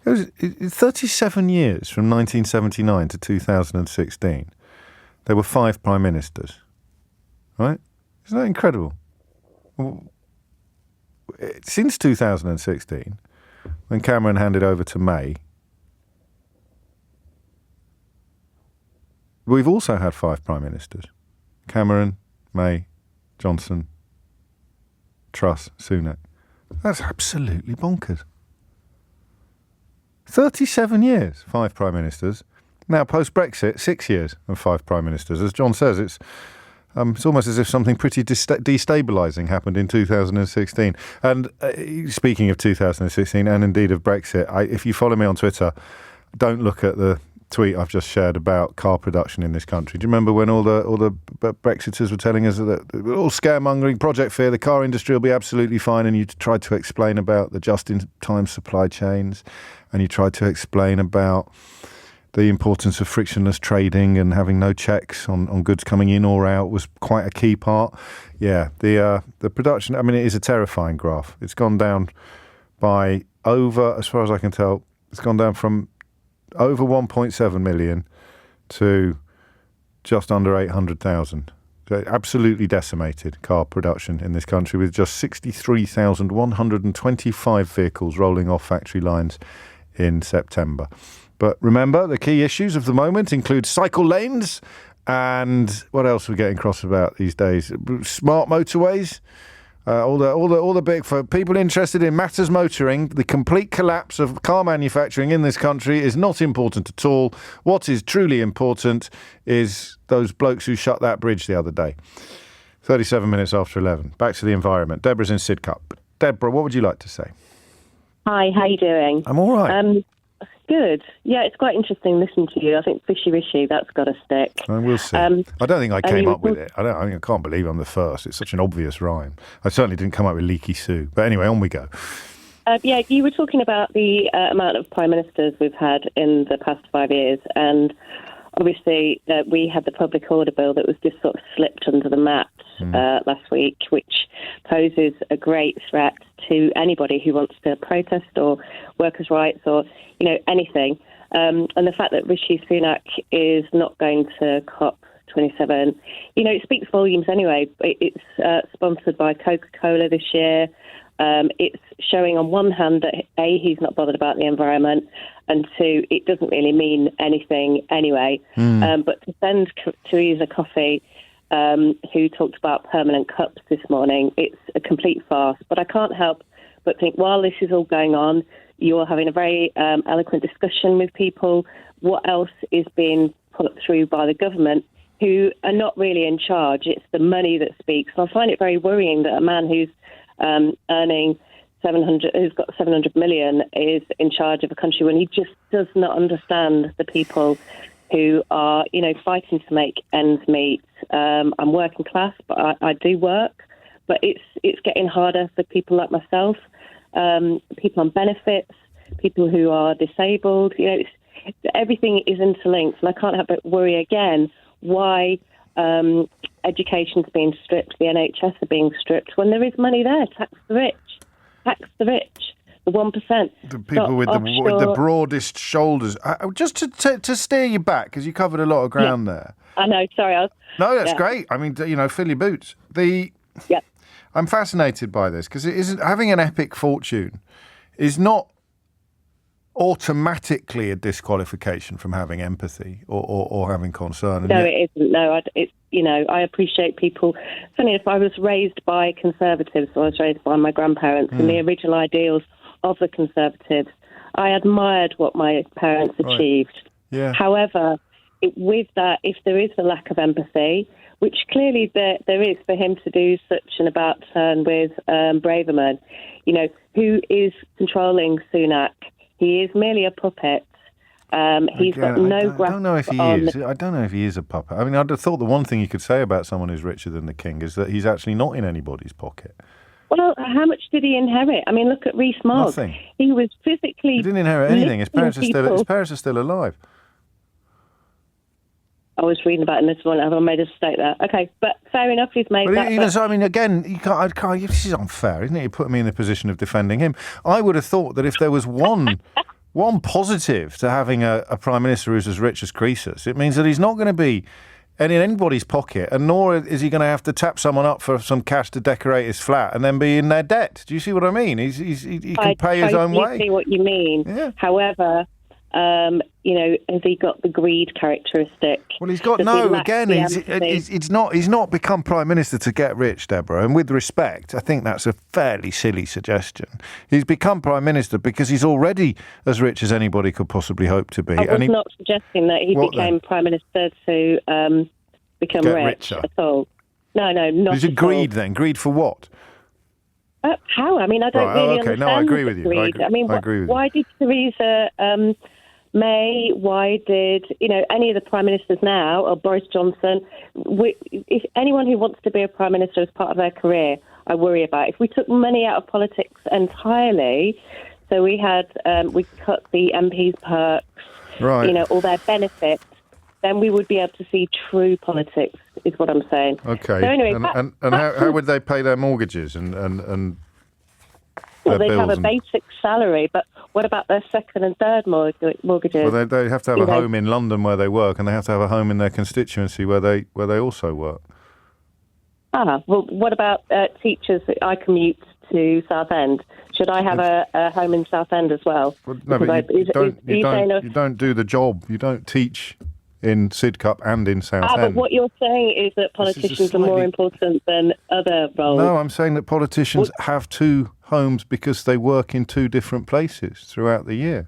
It was 37 years from 1979 to 2016. There were 5 prime ministers, right? Isn't that incredible? Since 2016, when Cameron handed over to May, we've also had 5 prime ministers. Cameron, May, Johnson, Truss, Sunak. That's absolutely bonkers. 37 years, 5 prime ministers. Now, post-Brexit, 6 years and 5 prime ministers. As John says, it's almost as if something pretty destabilising happened in 2016. And speaking of 2016 and indeed of Brexit, if you follow me on Twitter, don't look at the tweet I've just shared about car production in this country. Do you remember when all the Brexiters were telling us that all scaremongering, Project Fear, the car industry will be absolutely fine, and you tried to explain about the just-in-time supply chains, and you tried to explain about the importance of frictionless trading and having no checks on goods coming in or out was quite a key part. Yeah, the production, it is a terrifying graph. It's gone down by over, as far as I can tell, it's gone down from over 1.7 million to just under 800,000. So absolutely decimated car production in this country, with just 63,125 vehicles rolling off factory lines in September. But remember, the key issues of the moment include cycle lanes and what else we're getting cross about these days? Smart motorways. All the big, for people interested in matters motoring, the complete collapse of car manufacturing in this country is not important at all. What is truly important is those blokes who shut that bridge the other day. 37 minutes after 11. Back to the environment. Deborah's in Sidcup. Deborah, what would you like to say? Hi, how are you doing? I'm all right. Good. Yeah, it's quite interesting listening to you. I think Fishy Rishi, that's got to stick. We'll see. I don't think I came up with it. I can't believe I'm the first. It's such an obvious rhyme. I certainly didn't come up with Leaky Sue. But anyway, on we go. Yeah, you were talking about the amount of prime ministers we've had in the past 5 years, and obviously we had the public order bill that was just sort of slipped under the mat last week, which poses a great threat to anybody who wants to protest or workers' rights or, anything. And the fact that Rishi Sunak is not going to Cop27, it speaks volumes anyway. It's sponsored by Coca-Cola this year. It's showing on one hand that, A, he's not bothered about the environment, and 2, it doesn't really mean anything anyway. But to send Theresa Coffey, who talked about permanent cups this morning, it's a complete farce. But I can't help but think, while this is all going on, you're having a very eloquent discussion with people. What else is being put through by the government, who are not really in charge? It's the money that speaks. And I find it very worrying that a man who's earning 700, who's got 700 million, is in charge of a country when he just does not understand the people who are, fighting to make ends meet. I'm working class, but I do work. But it's getting harder for people like myself. people on benefits, people who are disabled. Everything is interlinked, and I can't help but worry again why education's being stripped, the NHS are being stripped, when there is money there. Tax the rich, the 1%. The people with the broadest shoulders. Just to steer you back, because you covered a lot of ground there. I know, sorry. No, that's great. I mean, fill your boots. I'm fascinated by this, because it isn't having an epic fortune is not automatically a disqualification from having empathy or having concern. No, it isn't. No, I appreciate people. Funny enough, I was raised by Conservatives, so I was raised by my grandparents, and the original ideals of the Conservatives. I admired what my parents achieved. Yeah. However, with that, if there is a lack of empathy, which clearly there is for him to do such an about turn with Braverman, who is controlling Sunak. He is merely a puppet. He's got no grasp. I don't know if he is. I don't know if he is a puppet. I mean, I'd have thought the one thing you could say about someone who's richer than the king is that he's actually not in anybody's pocket. Well, how much did he inherit? I mean, look at Rees-Mogg. Nothing. He was physically... He didn't inherit anything. His parents are still alive. I was reading about him this morning. Have I made a mistake there? Okay, but fair enough, he's made that. So, I mean, again, this is unfair, isn't it? You put me in the position of defending him. I would have thought that if there was one positive to having a Prime Minister who's as rich as Croesus, it means that he's not going to be in anybody's pocket, and nor is he going to have to tap someone up for some cash to decorate his flat and then be in their debt. Do you see what I mean? He can pay his own way. I see what you mean. Yeah. However... has he got the greed characteristic? Well, he's got he's not become Prime Minister to get rich, Deborah. And with respect, I think that's a fairly silly suggestion. He's become Prime Minister because he's already as rich as anybody could possibly hope to be. I was not suggesting that he became Prime Minister to become rich at all. No, not Is it greed then? Greed for what? How? I mean, I don't really understand. No, I agree with you. Greed. I agree with you. Why did Theresa May, why did, any of the Prime Ministers now, or Boris Johnson, if anyone who wants to be a Prime Minister as part of their career, I worry about. If we took money out of politics entirely, so we had, we cut the MPs' perks, all their benefits, then we would be able to see true politics, is what I'm saying. Okay. So anyway, and how would they pay their mortgages and well, they'd have a basic salary, but what about their second and third mortgages? Well, they have to have a home in London where they work, and they have to have a home in their constituency where they also work. Well, what about teachers? I commute to Southend. Should I have a home in Southend as well? No, but you don't do the job. You don't teach in Sidcup and in Southend. But what you're saying is that politicians are more important than other roles. No, I'm saying that politicians have two homes because they work in two different places throughout the year.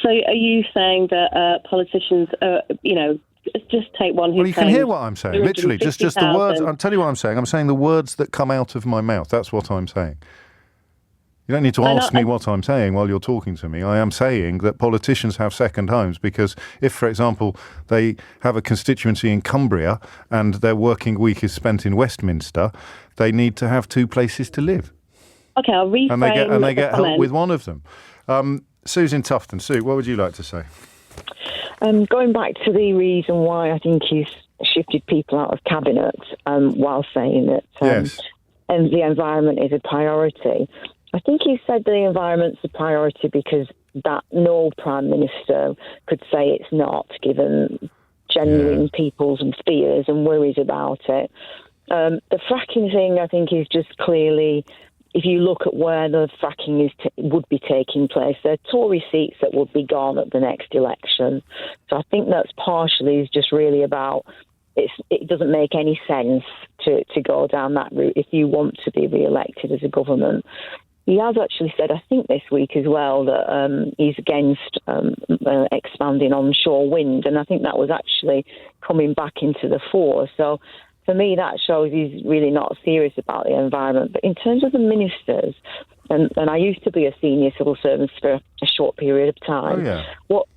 So are you saying that politicians, just take one who's Well, you can hear what I'm saying, literally. Just the words. I'll tell you what I'm saying. I'm saying the words that come out of my mouth. That's what I'm saying. You don't need to ask me what I'm saying while you're talking to me. I am saying that politicians have second homes because if, for example, they have a constituency in Cumbria and their working week is spent in Westminster, they need to have two places to live. Okay, I'll reframe and they get help with one of them. Sue's in Tufton. Sue, what would you like to say? Going back to the reason why I think he's shifted people out of cabinet while saying that and the environment is a priority. I think he said the environment's a priority because that no Prime Minister could say it's not, given genuine people's fears and worries about it. The fracking thing, I think, is just clearly, if you look at where the fracking would be taking place, there are Tory seats that would be gone at the next election. So I think that's partially just really about it doesn't make any sense to go down that route if you want to be re-elected as a government. He has actually said, I think this week as well, that he's against expanding onshore wind, and I think that was actually coming back into the fore. So for me, that shows he's really not serious about the environment. But in terms of the ministers, and I used to be a senior civil servant for a short period of time, what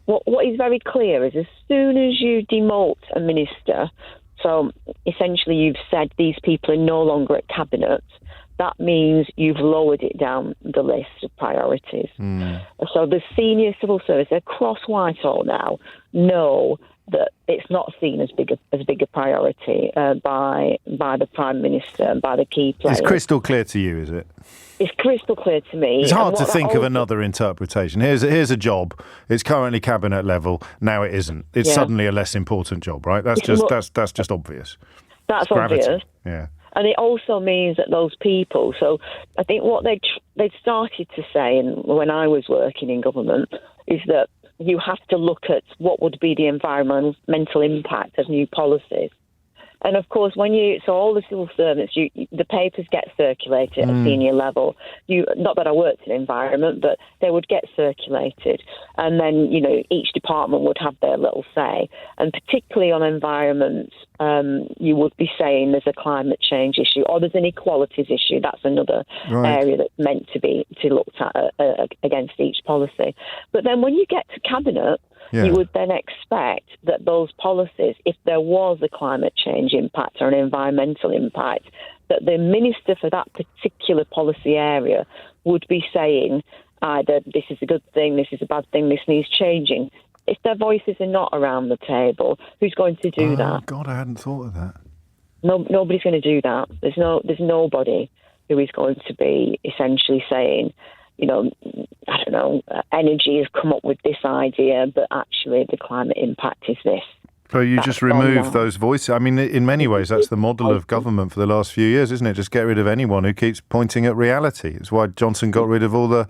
is very clear is as soon as you demote a minister, so essentially you've said these people are no longer at cabinet, that means you've lowered it down the list of priorities. So the senior civil service across Whitehall now know that it's not seen as big a priority by the Prime Minister and by the key players. It's crystal clear to you, is it? It's crystal clear to me. It's hard to think of another interpretation. Here's a job. It's currently cabinet level. Now it isn't. It's suddenly a less important job, right? That's just obvious. That's gravity. Obvious. Yeah. And it also means that those people. So I think what they started to say, and when I was working in government, is that you have to look at what would be the environmental impact of new policies. And of course, so all the civil servants, the papers get circulated at a senior level. Not that I worked in environment, but they would get circulated. And then, each department would have their little say. And particularly on environment, you would be saying there's a climate change issue or there's an equalities issue. That's another area that's meant to be looked at against each policy. But then when you get to cabinet, you would then expect that those policies, if there was a climate change impact or an environmental impact, that the minister for that particular policy area would be saying either this is a good thing, this is a bad thing, this needs changing. If their voices are not around the table, who's going to do that? Oh, God, I hadn't thought of that. Nobody's going to do that. There's nobody who is going to be essentially saying, I don't know, energy has come up with this idea, but actually the climate impact is this. So you just remove those voices. I mean, in many ways, that's the model of government for the last few years, isn't it? Just get rid of anyone who keeps pointing at reality. It's why Johnson got rid of all the